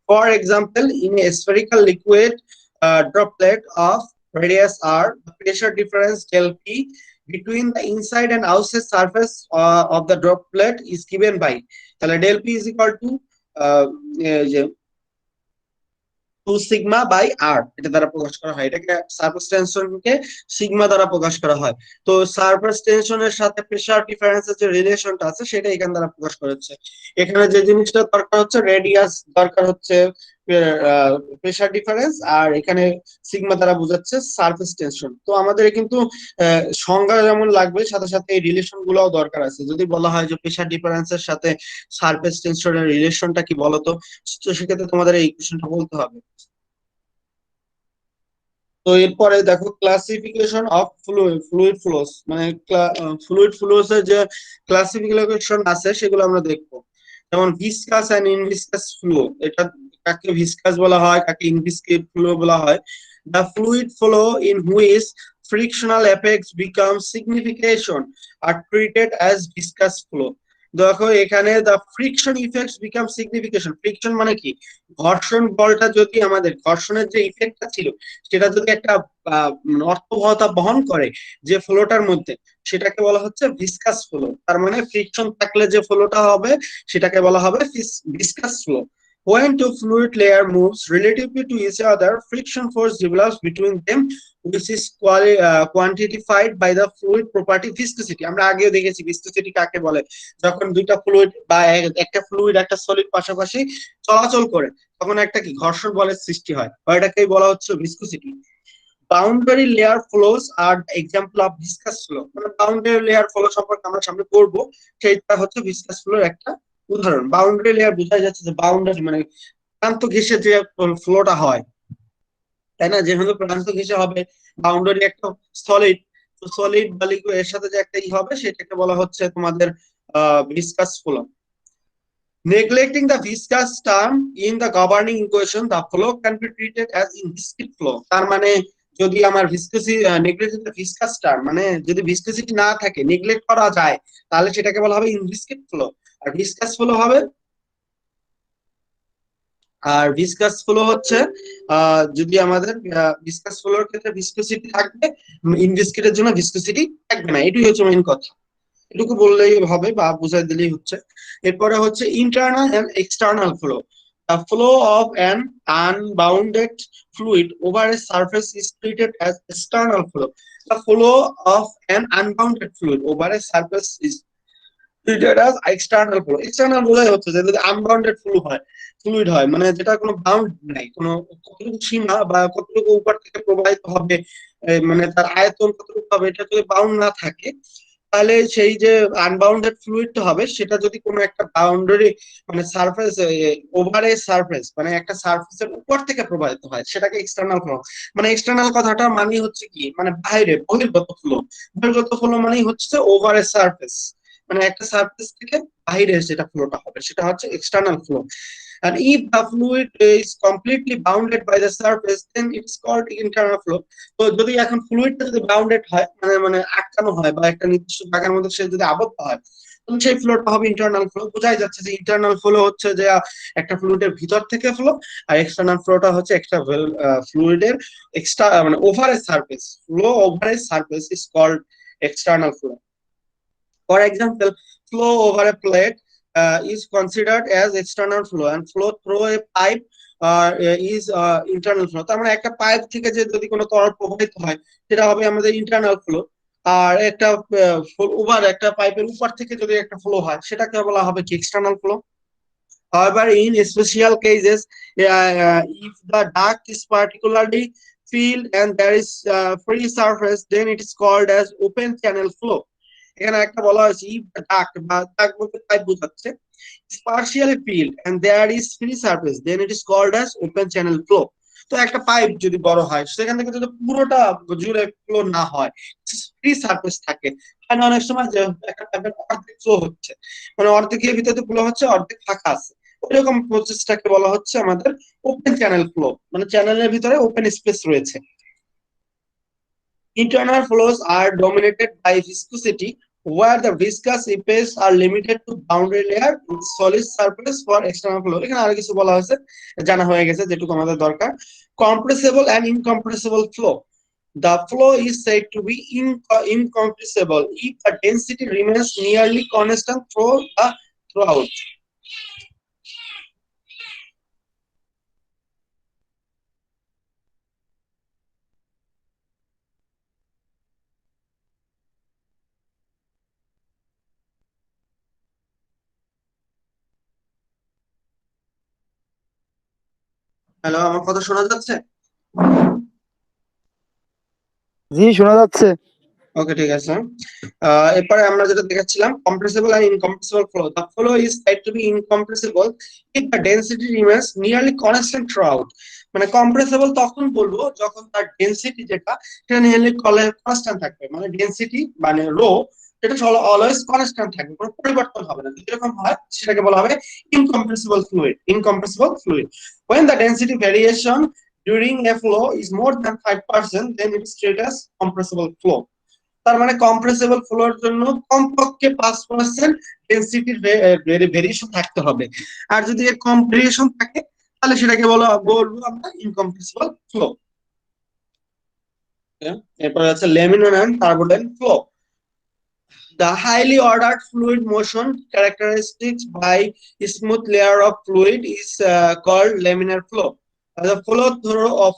For example, in a spherical liquid droplet of radius r, the pressure difference del P between the inside and outside surface of the droplet is given by, তাহলে del P is equal to যে 2 sigma by আর, এটা দ্বারা প্রকাশ করা হয়, এটাকে surface টেনশনকে sigma দ্বারা প্রকাশ করা হয়। তো সারফেস টেনশনের সাথে প্রেসার ডিফারেন্সের যে রিলেশনটা আছে সেটা এখান দ্বারা প্রকাশ করা হচ্ছে। এখানে যে জিনিসটা দরকার হচ্ছে রেডিয়াস, দরকার হচ্ছে প্রেসার ডিফারেন্স, আর এখানে সিগমা দ্বারা বোঝাচ্ছে সারফেস টেনশন। তো আমাদের কিন্তু সংজ্ঞা যেমন লাগবে সাথে সাথে এই রিলেশন গুলোও দরকার আছে। যদি বলা হয় যে প্রেসার ডিফারেন্সের সাথে সারফেস টেনশনের রিলেশনটা কি বলতো, তো সেক্ষেত্রে তোমাদের এই কোশ্চেনটা বলতে হবে। তো এরপরে দেখো ক্লাসিফিকেশন অফ ফ্লুইড ফ্লোস, মানে ফ্লুইড ফ্লোস এর যে ক্লাসিফিকেশন আছে সেগুলো আমরা দেখবো। যেমন ভিসকাস এন্ড ইনভিসকাস ফ্লো, এটা কাকে ভিসকাস বলা হয়, কাকে ইনভিসকেট ফ্লো বলা হয়। The fluid flow in which frictional effects become signification R treated as viscous flow. দেখো এখানে the friction effects become signification, friction মানে কি, ঘর্ষণ বলটা যদি আমাদের ঘর্ষণের যে ইফেক্টটা ছিল সেটা যদি একটা অর্থবহতা বহন করে যে ফ্লোটার মধ্যে, সেটাকে বলা হচ্ছে ভিসকাস ফ্লো। তার মানে ফ্রিকশন থাকলে যে ফ্লোটা হবে সেটাকে বলা হবে viscous flow. When two fluid layer moves relatively to each other, friction force develops between them, which is quantified by the fluid property viscosity। আমরা আগেও দেখেছি viscosity কাকে বলে, যখন দুইটা ফ্লুইড বা একটা ফ্লুইড একটা সলিড পাশাপাশি চলাচল করে তখন একটা কি ঘর্ষণ বলের সৃষ্টি হয়, এটাকেই বলা হচ্ছে viscosity. Boundary layer flows are example of viscous flow, মানে বাউন্ডারি লেয়ার ফ্লো সম্পর্কে আমরা সামনে পড়বো, সেইটা হচ্ছে ভিসকাস ফ্লোর একটা উদাহরণ। বাউন্ডারি লেয়ার বোঝা যাচ্ছে যে বাউন্ডারি মানে প্রান্ত ঘেঁষে যে ফ্লোটা হয়, তাই না, যেভাবে প্রান্ত ঘেঁষে হবে বাউন্ডারি একটা সলিড, তো সলিড বা লিকুইড এর সাথে যে একটা ই হবে সেটাকে বলা হচ্ছে তোমাদের viscous flow. Neglecting the viscous term in the governing equation, the flow can be treated as inviscid flow। তার মানে যদি আমার ভিসকোসিটি নেগলেক্ট ভিসকাস টার্ম, মানে যদি ভিসকোসিটি না থাকে, নেগলেক্ট করা যায়, তাহলে সেটাকে বলা হবে ইনভিসকিড ফ্লো। আর ভিসকাস ফ্লো হবে, আর ভিসকাস ফ্লো হচ্ছে যদি আমাদের ভিসকাস ফ্লোর ক্ষেত্রে ভিসকোসিটি থাকবে, ইনভিসকিডের জন্য ভিসকোসিটি থাকবে না। এটাই হচ্ছে মেইন কথা, এটুকু বললেই হবে বা বুঝাই দিলেই হচ্ছে। এরপরে হচ্ছে internal and external flow. The flow of an unbounded fluid over a surface is treated as external flow. The flow of an unbounded fluid over a surface is treated as external flow। External বোঝাই হচ্ছে যে যদি unbounded fluid হয়, মানে যেটা কোনো bound নাই, কোনো কতটুকু সীমা বা কতটুকু উপর থেকে প্রবাহিত হবে, মানে তার আয়তন কতটুকু হবে, এটা যদি বাউন্ড না থাকে, তাহলে সেই যে আনবাউন্ডেড ফ্লুইডটা হবে সেটা যদি কোনো একটা বাউন্ডারি মানে সারফেস ওভার এ সারফেস, মানে একটা সারফেসের উপর থেকে প্রবাহিত হয়, সেটাকে এক্সটার্নাল ফ্লো। মানে এক্সটার্নাল কথাটা মানে হচ্ছে কি, মানে বাইরে বহির্গত ফ্লো। বহির্গত ফ্লো মানেই হচ্ছে ওভার এ সারফেস, মানে একটা সারফেস থেকে বাইরে যেটা ফ্লোটা হবে সেটা হচ্ছে external flow. And if the fluid is completely bounded by the surface, then it's called internal flow। তো যদি এখন ফ্লুইডটা যদি বাউন্ডেড হয়, মানে মানে আটকানো হয় বা একটা নির্দিষ্ট জায়গার মধ্যে সে যদি আবদ্ধ হয়, সেই ফ্লোটা হবে ইন্টারনাল ফ্লো। বোঝাই যাচ্ছে যে ইন্টারনাল ফ্লো হচ্ছে যে একটা ফ্লুইডের ভিতর থেকে ফ্লো, আর এক্সটার্নাল ফ্লোটা হচ্ছে একটা ফ্লুইডের এক্সট্রা মানে over a surface flow, over a surface is called external flow. For example, flow over a plate is considered as external flow, and flow through a pipe is internal flow. তার মানে একটা pipe থেকে যে যদি কোনো তরল প্রবাহিত হয় সেটা হবে আমাদের ইন্টারনাল ফ্লো, আর একটা ওভার একটা পাইপের উপর থেকে যদি একটা ফ্লো হয় সেটাকে বলা হবে কি external flow. However, in special cases, if the duct is particularly filled and there is free surface, then it is called as open channel flow. এখানে একটা বলা হয়েছে if the duct বা duct বলতে পাইপ বোঝাচ্ছে is partially filled and there is free surface, then it is called as open channel flow. তো একটা pipe যদি বড় হয় সেখান থেকে যদি পুরোটা জুড়ে ফ্লো না হয়, ফ্রি সারফেস থাকে, মানে অনেক সময় যে একটা পাইপের অর্ধেক ফ্লো হচ্ছে, মানে অর্ধেকের ভিতরে ফ্লো হচ্ছে অর্ধেক ফাঁকা আছে, ওইরকম প্রসেসটাকে বলা হচ্ছে আমাদের ওপেন চ্যানেল ফ্লো, মানে চ্যানেলের ভিতরে ওপেন স্পেস রয়েছে। Internal flows are dominated by viscosity, where the viscous effects are limited to boundary layer with solid surface for external flow. এখানে আরো কিছু বলা হয়েছে, জানা হয়ে গেছে যেটুকু আমাদের দরকার। Compressible and incompressible flow. The flow is said to be incompressible if the density remains nearly constant throughout. Hello, আমার কথা শোনা যাচ্ছে? জি, শোনা যাচ্ছে। ওকে, ঠিক আছে। এরপরে আমরা যেটা দেখাচ্ছিলাম compressible and incompressible flow. The flow is said to be incompressible if the density remains nearly constant throughout. মানে কম্প্রেসিবল তখন বলবো যখন তার ডেনসিটি যেটা সেটা নিয়ারলি কনস্ট্যান্ট থাকবে, মানে ডেনসিটি মানে রো এটা অলওয়েজ কনস্ট্যান্ট থাকবে, কোনো পরিবর্তন হবে না। যদি এরকম হয় সেটাকে বলা হবে incompressible fluid. Incompressible fluid when the density variation during a flow is more than 5%, then it is treated as compressible flow. তার মানে কম্প্রেসিবল ফ্লোর জন্য কমপক্ষে 5% ডেনসিটির ভেরিয়েশন থাকতে হবে, আর যদি এর কম ভেরিয়েশন থাকে তাহলে সেটাকে বলবো আমরা ইনকম্প্রেসিবল ফ্লো। এরপরে আছে laminar and turbulent flow. The highly ordered fluid motion characterized by smooth layer of fluid is called laminar flow. The flow of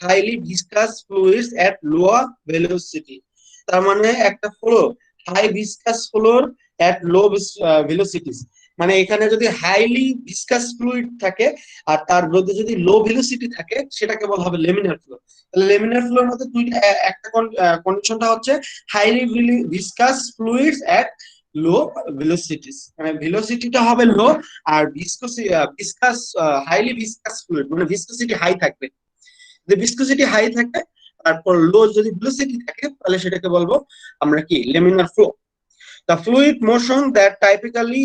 highly viscous fluids at lower velocity. তার মানে একটা ফ্লো হাই ভিসকাস ফ্লোর এট লো ভেলোসিটিস, মানে এখানে যদি highly viscous fluid থাকে আর তার মধ্যে যদি লো ভেলোসিটি থাকে সেটাকে বলা হবে লেমিনার ফ্লো। তাহলে লেমিনার ফ্লোর মধ্যে দুইটা, একটা কন্ডিশনটা হচ্ছে হাইলি ভিসকাস ফ্লুইডস এট লো ভেলোসিটিস, মানে ভেলোসিটিটা হবে লো, আর ভিসকাস হাইলি ভিসকাস ফ্লুইড মানে ভিসকোসিটি হাই থাকবে। যদি ভিসকোসিটি হাই থাকে তারপর লো যদি ভেলোসিটি থাকে তাহলে সেটাকে বলবো আমরা কি laminar flow. The fluid motion that typically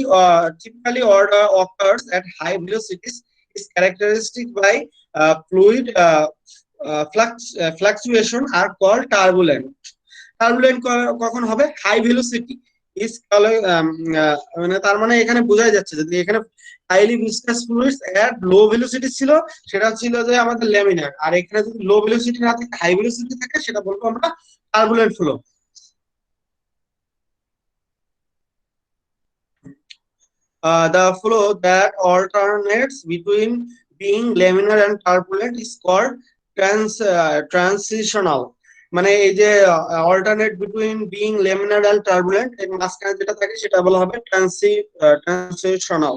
occurs at high velocities is characteristic by fluid fluctuation are called turbulent. Turbulent কখন হবে? High velocity is মানে তার মানে এখানে বোঝা যাচ্ছে যদি এখানে হাইলি ভিসকাস ফ্লুইডস এট লো ভেলোসিটি ছিল সেটা ছিল যে আমাদের ল্যামিনার, আর এখানে যদি লো ভেলোসিটি না থাকে হাই ভেলোসিটি থাকে সেটা বলবো আমরা turbulent flow. The flow that alternates between being laminar and turbulent is called transitional. মানে এই যে alternate between being laminar and turbulent এর মাঝখানে যেটা থাকে সেটা বলা হবে transitional.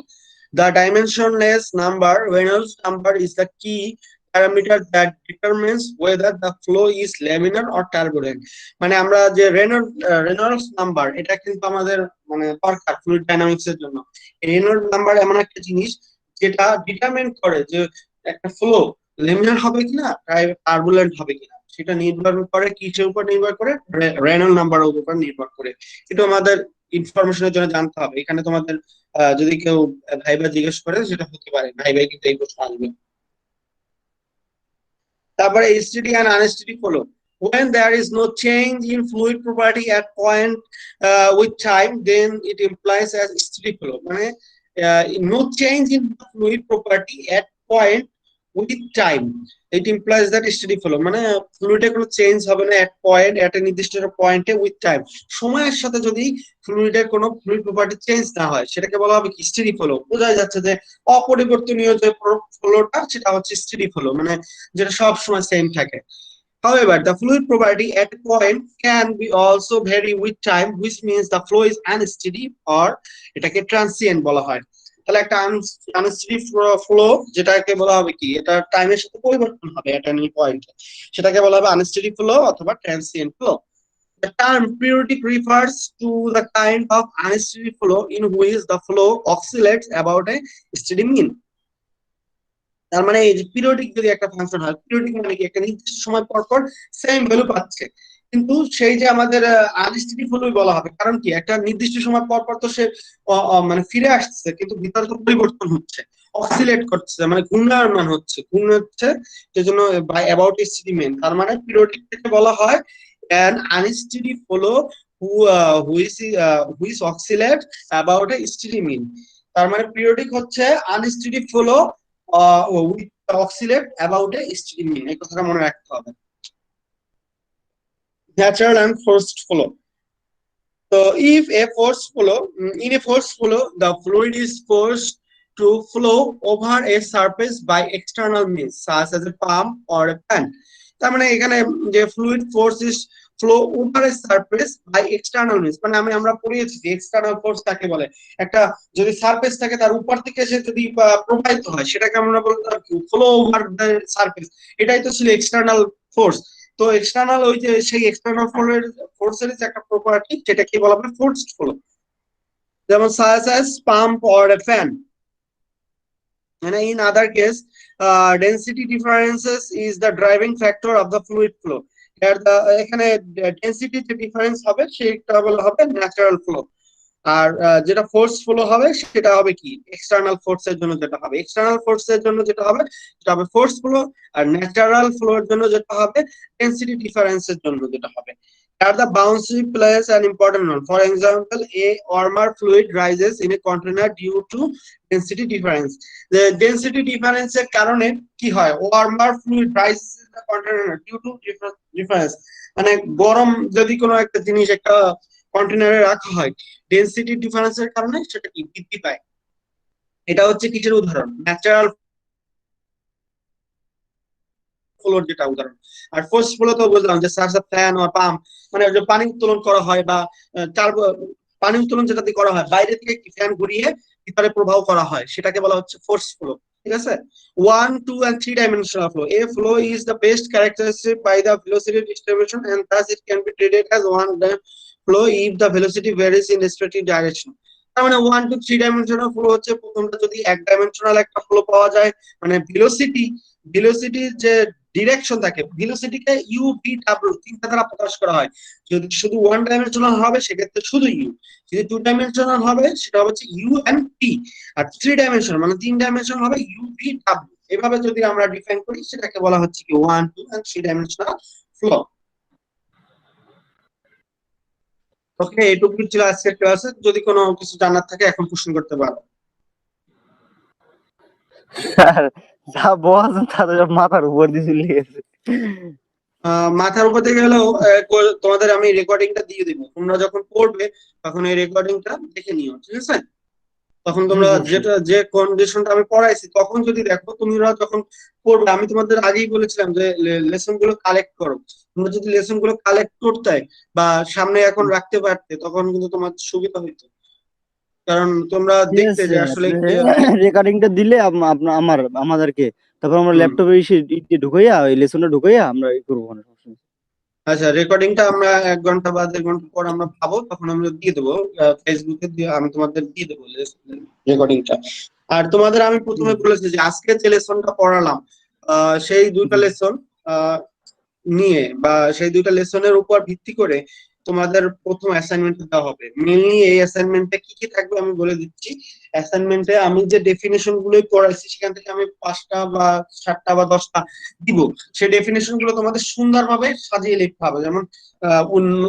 The dimensionless number Reynolds number is the key parameter that determines whether the flow is laminar or turbulent. মানে আমরা যে রেনল্ডস নাম্বার এটা কিন্তু আমাদের মানে দরকার ফ্লুইড ডাইনামিক্স এর জন্য। রেনল্ডস নাম্বার এমন একটা জিনিস যেটা ডিটারমিন করে যে একটা ফ্লো লেমিনার হবে কিনা টার্বুলেন্ট হবে কিনা, সেটা নির্ভর করে কিসের উপর নির্ভর করে? রেনল্ডস নাম্বারের উপর নির্ভর করে। এটা আমাদের ইনফরমেশনের জন্য জানতে হবে। এখানে তোমাদের যদি কেউ ভাইবা জিজ্ঞেস করে সেটা হতে পারে, ভাইবাই কিন্তু এই প্রশ্ন আসবে। তারপরে steady and unsteady flow. When there is no change in fluid property at point with time, then it implies as steady flow. মানে no change in fluid property at point with time, it implies that steady flow. মানে ফ্লুইডে কোনো change হবে না at point, at a নির্দিষ্ট পয়েন্টে with time, সময়ের সাথে যদি ফ্লুইডের কোনো ফ্লুইড প্রপার্টি চেঞ্জ না হয় সেটাকে বলা হবে কি স্টেডি ফ্লো। বোঝা যাচ্ছে যে অপরিবর্তনীয় যে ফ্লোটা সেটা হচ্ছে স্টেডি ফ্লো, মানে যেটা সব সময় সেম থাকে। However, the fluid property at a point can be also vary with time, which means the flow is unsteady or এটাকে transient বলা হয়। তাহলে একটা আনস্টেডি ফ্লো যেটাকে বলা হবে কি, এটা টাইমের সাথে পরিবর্তন হবে এটা নিয়ে পয়েন্টে, সেটাকে বলা হবে আনস্টেডি ফ্লো অথবা transient flow. The term periodic refers to the kind of unsteady flow in which the flow oscillates about a steady mean. তার মানে এই যে পিরিয়ডিক যদি একটা ফাংশন হয়, পিরিয়ডিক মানে কি একটা নির্দিষ্ট সময় পর পর সেম ভ্যালু পাচ্ছে, কিন্তু সেই যে আমাদের আনস্টেডি ফ্লোই বলা হবে, কারণ কি একটা নির্দিষ্ট সময় পর পর তো সে মানে ফিরে আসছে, কিন্তু ভিতরে তো পরিবর্তন হচ্ছে, অসিলেট করছে, মানে ঘূর্ণায়মান হচ্ছে, ঘূর্ণাচ্ছে, সেজন্য বাই অ্যাবাউট এ স্টেডি মিন। তার মানে পিরিয়ডিক থেকে বলা হয় an unsteady flow which oscillate about a steady mean। তার মানে পিরিয়ডিক হচ্ছে unsteady flow with oscillate about a steady mean, এই কথাটা মনে রাখতে হবে। Natural and forced flow. So if a forced flow, in a forced flow, the fluid is forced to flow over a surface by external means such as a pump or a fan। তার মানে এখানে যে fluid force is flow over a surface by external means, মানে আমরা পড়িয়েছি যে external force কাকে বলে। একটা যদি সারফেস থাকে তার উপর থেকে এসে যদি প্রবাহিত হয় সেটাকে আমরা বলতাম কি ফ্লো ওভার দ্য সারফেস, এটাই তো ছিল এক্সটার্নাল ফোর্স। তো এক্সটার্নাল ওই যে সেই এক্সটার্নাল ফোর্সের যে একটা প্রপার্টি যেটাকে বলা হয় ফোর্সড ফ্লো, যেমন such as pump or a fan. And in other case, density differences is the driving factor of the fluid flow. এখানে ডেনসিটি যে ডিফারেন্স হবে সেটা বলা হবে ন্যাচারাল ফ্লো, আর যেটা ফোর্স ফ্লো হবে সেটা হবে কি এক্সটার্নাল ফোর্সের জন্য যেটা হবে, এক্সটার্নাল ফোর্সের জন্য যেটা হবে সেটা হবে ফোর্স ফ্লো, আর ন্যাচারাল ফ্লোর জন্য যেটা হবে ডেনসিটি ডিফারেন্সের জন্য যেটা হবে। Here the boundary plays an important role. For example, a warmer fluid rises in a container due to density difference. The density difference এর কারণে কি হয়, warmer fluid rises in the container due to difference, মানে গরম যদি কোনো একটা জিনিস একটা কন্টেনারে রাখা হয় ডেনসিটি ডিফারেন্সের কারণে সেটা কি বৃদ্ধি পায়। এটা হচ্ছে কিসের উদাহরণ, ন্যাচারাল ফ্লোর যেটা উদাহরণ। আর ফোর্স ফ্লো তো বুঝলাম যে সার্চ ফ্যান অর পাম্প, মানে যে পানি উত্তোলন করা হয় বা পানি উত্তোলন যেটা দিয়ে করা হয় বাইরে থেকে ফ্যান ঘুরিয়ে ভিতরে প্রবাহ করা হয় সেটাকে বলা হচ্ছে ফোর্স ফ্লো। ঠিক আছে, 1, 2 and 3 dimensional flow. A flow is the best characteristic by the velocity distribution and thus it can be treated as one flow if the velocity varies in respective direction. তার মানে 1 to 3 dimensional flow হচ্ছে প্রথমটা যদি এক dimensional একটা flow পাওয়া যায়, মানে ভেলোসিটির যে ডিরেকশন থাকে, ভেলোসিটিকে ইউ ভি ডাব্লিউ তিনটা দ্বারা প্রকাশ করা হয়। যদি শুধু ওয়ান ডাইমেনশনাল হবে সেক্ষেত্রে শুধু ইউ, যদি টু ডাইমেনশনাল হবে সেটা হচ্ছে ইউ এন্ড পি, আর থ্রি ডাইমেনশনাল মানে তিন ডাইমেনশনাল হবে ইউ ভি ডাব্লিউ। এভাবে যদি আমরা ডিফাইন করি সেটাকে বলা হচ্ছে কি 1, 2 and 3 ডাইমেনশনাল ফ্লো। ওকে, এটুকু ছিল আজকের ক্লাসে। যদি কোনো কিছু জানার থাকে এখন প্রশ্ন করতে পারো। স্যার যা বলছেন তা তো সব মাথার উপর দিয়ে চলে গেছে। মাথার উপর থেকে গেলেও তোমাদের আমি রেকর্ডিংটা দিয়ে দিব, তোমরা যখন পড়বে তখন এই রেকর্ডিংটা দেখে নিও, ঠিক আছে? তখন তোমরা যেটা যে কন্ডিশনটা আমি পড়াইছি তখন যদি দেখো, তোমরা যখন পড়বে আমি তোমাদের আগেই বলেছিলাম যে লেসন গুলো কালেক্ট করো। তোমরা যদি লেসন গুলো কালেক্ট করতে বা সামনে এখন রাখতে পারতে তখন কিন্তু তোমার সুবিধা হইতো, কারণ তোমরা দেখতে যে আসলে রেকর্ডিংটা দিলে আমাদেরকে, তারপর আমরা ল্যাপটপে এসে ঢুকাইয়া ওই লেসনটা ঢুকাইয়া আমরা করবো। আচ্ছা, রেকর্ডিংটা আমরা 1 ঘন্টা বা 1.5 ঘন্টা পর আমরা পাবো, তখন আমরা দিয়ে দেবো ফেসবুকে, দিয়ে আমি তোমাদের দিয়ে দেবো রেকর্ডিংটা। আর তোমাদের আমি প্রথমে বলেছি যে আজকে যে লেসনটা পড়ালাম সেই দুইটা লেসন নিয়ে বা সেই দুইটা লেসনের উপর ভিত্তি করে তোমাদের প্রথম অ্যাসাইনমেন্ট দেওয়া হবে। মেইনলি এই অ্যাসাইনমেন্টে কি কি থাকবে আমি বলে দিচ্ছি। অ্যাসাইনমেন্টে আমি যে ডেফিনেশন গুলোই করাইছি সেখান থেকে আমি 5টা বা 7টা বা 10টা দিব। সেই ডেফিনেশন গুলো তোমাদের সুন্দরভাবে সাজিয়ে লিখতে হবে। যেমন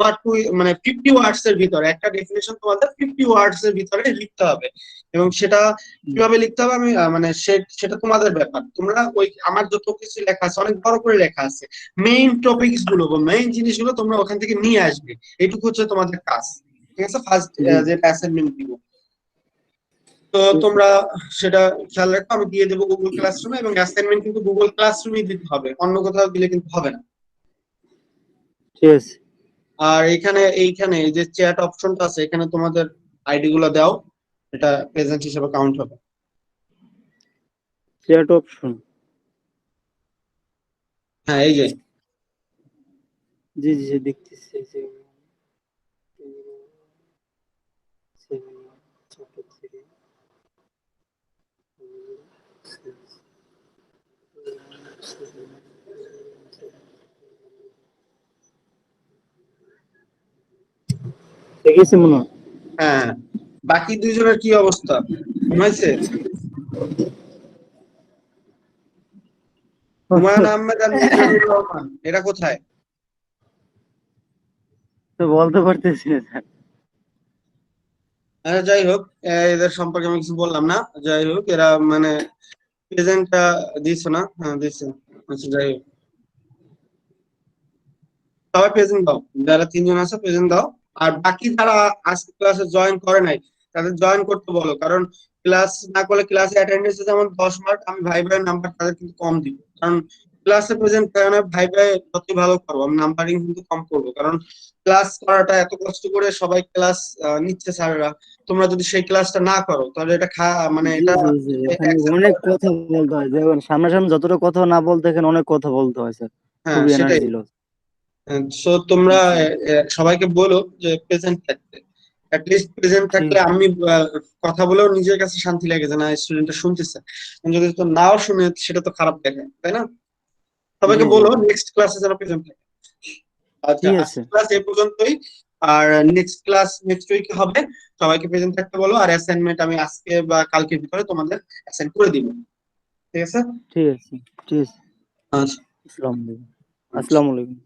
নট টু মানে 50 ওয়ার্ডস এর ভিতরে একটা ডেফিনেশন তোমাদের 50 ওয়ার্ডস এর ভিতরে লিখতে হবে। এবং সেটা কিভাবে লিখতে হবে আমি মানে সেটা তোমাদের ব্যাপার। তোমরা ওই আমার যত কিছু লেখা আছে অনেক বড় করে লেখা আছে, মেইন টপিকস গুলো বা মেইন জিনিসগুলো তোমরা ওখান থেকে নিয়ে আসবে, এইটুকু হচ্ছে তোমাদের কাজ। ঠিক আছে, ফার্স্ট জি যেটা অ্যাসাইনমেন্ট দিব। তো ঠিক আছে তোমরা সেটা খেয়াল রাখো, আমি দিয়ে দেবো গুগল ক্লাসরুমে, এবং অ্যাসাইনমেন্ট কিন্তু গুগল ক্লাসরুমে দিতে হবে, অন্য কোথাও দিলে কিন্তু হবে না। ঠিক আছে। আর এইখানে এই যে চ্যাট অপশনটা আছে, এখানে তোমাদের আইডি গুলো দাও, এটা প্রেজেন্ট হিসেবে কাউন্ট হবে। Chat option. হ্যাঁ এই যে জি জি জি, দেখতেছি এই যে দেখেছি মনে হয়। হ্যাঁ, বাকি দুইজনের কি অবস্থা, ঘুমাইছে? হুমায়ুন আহমেদ আর মিজানুর রহমান এরা কোথায়? তো বলতে পারতেছি না স্যার। যাই হোক, এদের সম্পর্কে আমি কিছু বললাম না। যাই হোক, এরা মানে প্রেজেন্টটা দিছো না? হ্যাঁ দিছে। আচ্ছা যাই হোক, সবাই প্রেজেন্ট দাও, যারা 3জন আছে প্রেজেন্ট দাও। আর বাকি যারা আজকে ক্লাসে জয়েন করে নাই তাদের জয়েন করতে বলো, কারণ ক্লাস না করলে ক্লাসে অ্যাটেন্ডেন্সে যেমন 10 মার্ক, আমি ভাই ভাইয়ের নাম্বার তাদের কিন্তু কম দিব। কারণ ক্লাসে প্রেজেন্ট করে না, ভাই ভাই যতই ভালো করবো আমি নাম্বারিং কিন্তু কম করবো, কারণ ক্লাস করাটা এত কষ্ট করে সবাই ক্লাস নিচ্ছে স্যাররা, তোমরা যদি সেই ক্লাসটা না করো তাহলে এটা মানে জি এটা জি জি, এখানে accept অনেক করা যায় না। কথা বলতে হয়, যেমন সামনাসামনি যতটা কথা না বলতে এখানে অনেক কথা বলতে হয় স্যার। হ্যাঁ খুবই সেটাই। Energy loss. সো তোমরা জি সবাইকে বলো যে প্রেজেন্ট থাকতে, লিস্ট প্রেজেন্ট ঠিক। থাকলে আমি কথা বলেও নিজের কাছে শান্তি লাগে যে না স্টুডেন্টটা শুনতেছে। যদি তো নাও শুনে সেটা তো খারাপ দেখায়, তাই না? জি সবাইকে জি বলো জি, নেক্সট ক্লাসে যেন প্রেজেন্ট থাকে। আচ্ছা, ঠিক আছে। আজকে ক্লাস এই পর্যন্তই। আর নেক্সট ক্লাস নেক্সট উইকে হবে। সবাইকে প্রেজেন্ট থাকতে বলো, আর অ্যাসাইনমেন্ট আমি আজকে বা কালকের ভিতরে তোমাদের অ্যাসাইন করে দিব। ঠিক আছে? ঠিক আছে। ঠিক আছে। আচ্ছা। আসসালামু আলাইকুম। আচ্ছা। আসসালামু আলাইকুম।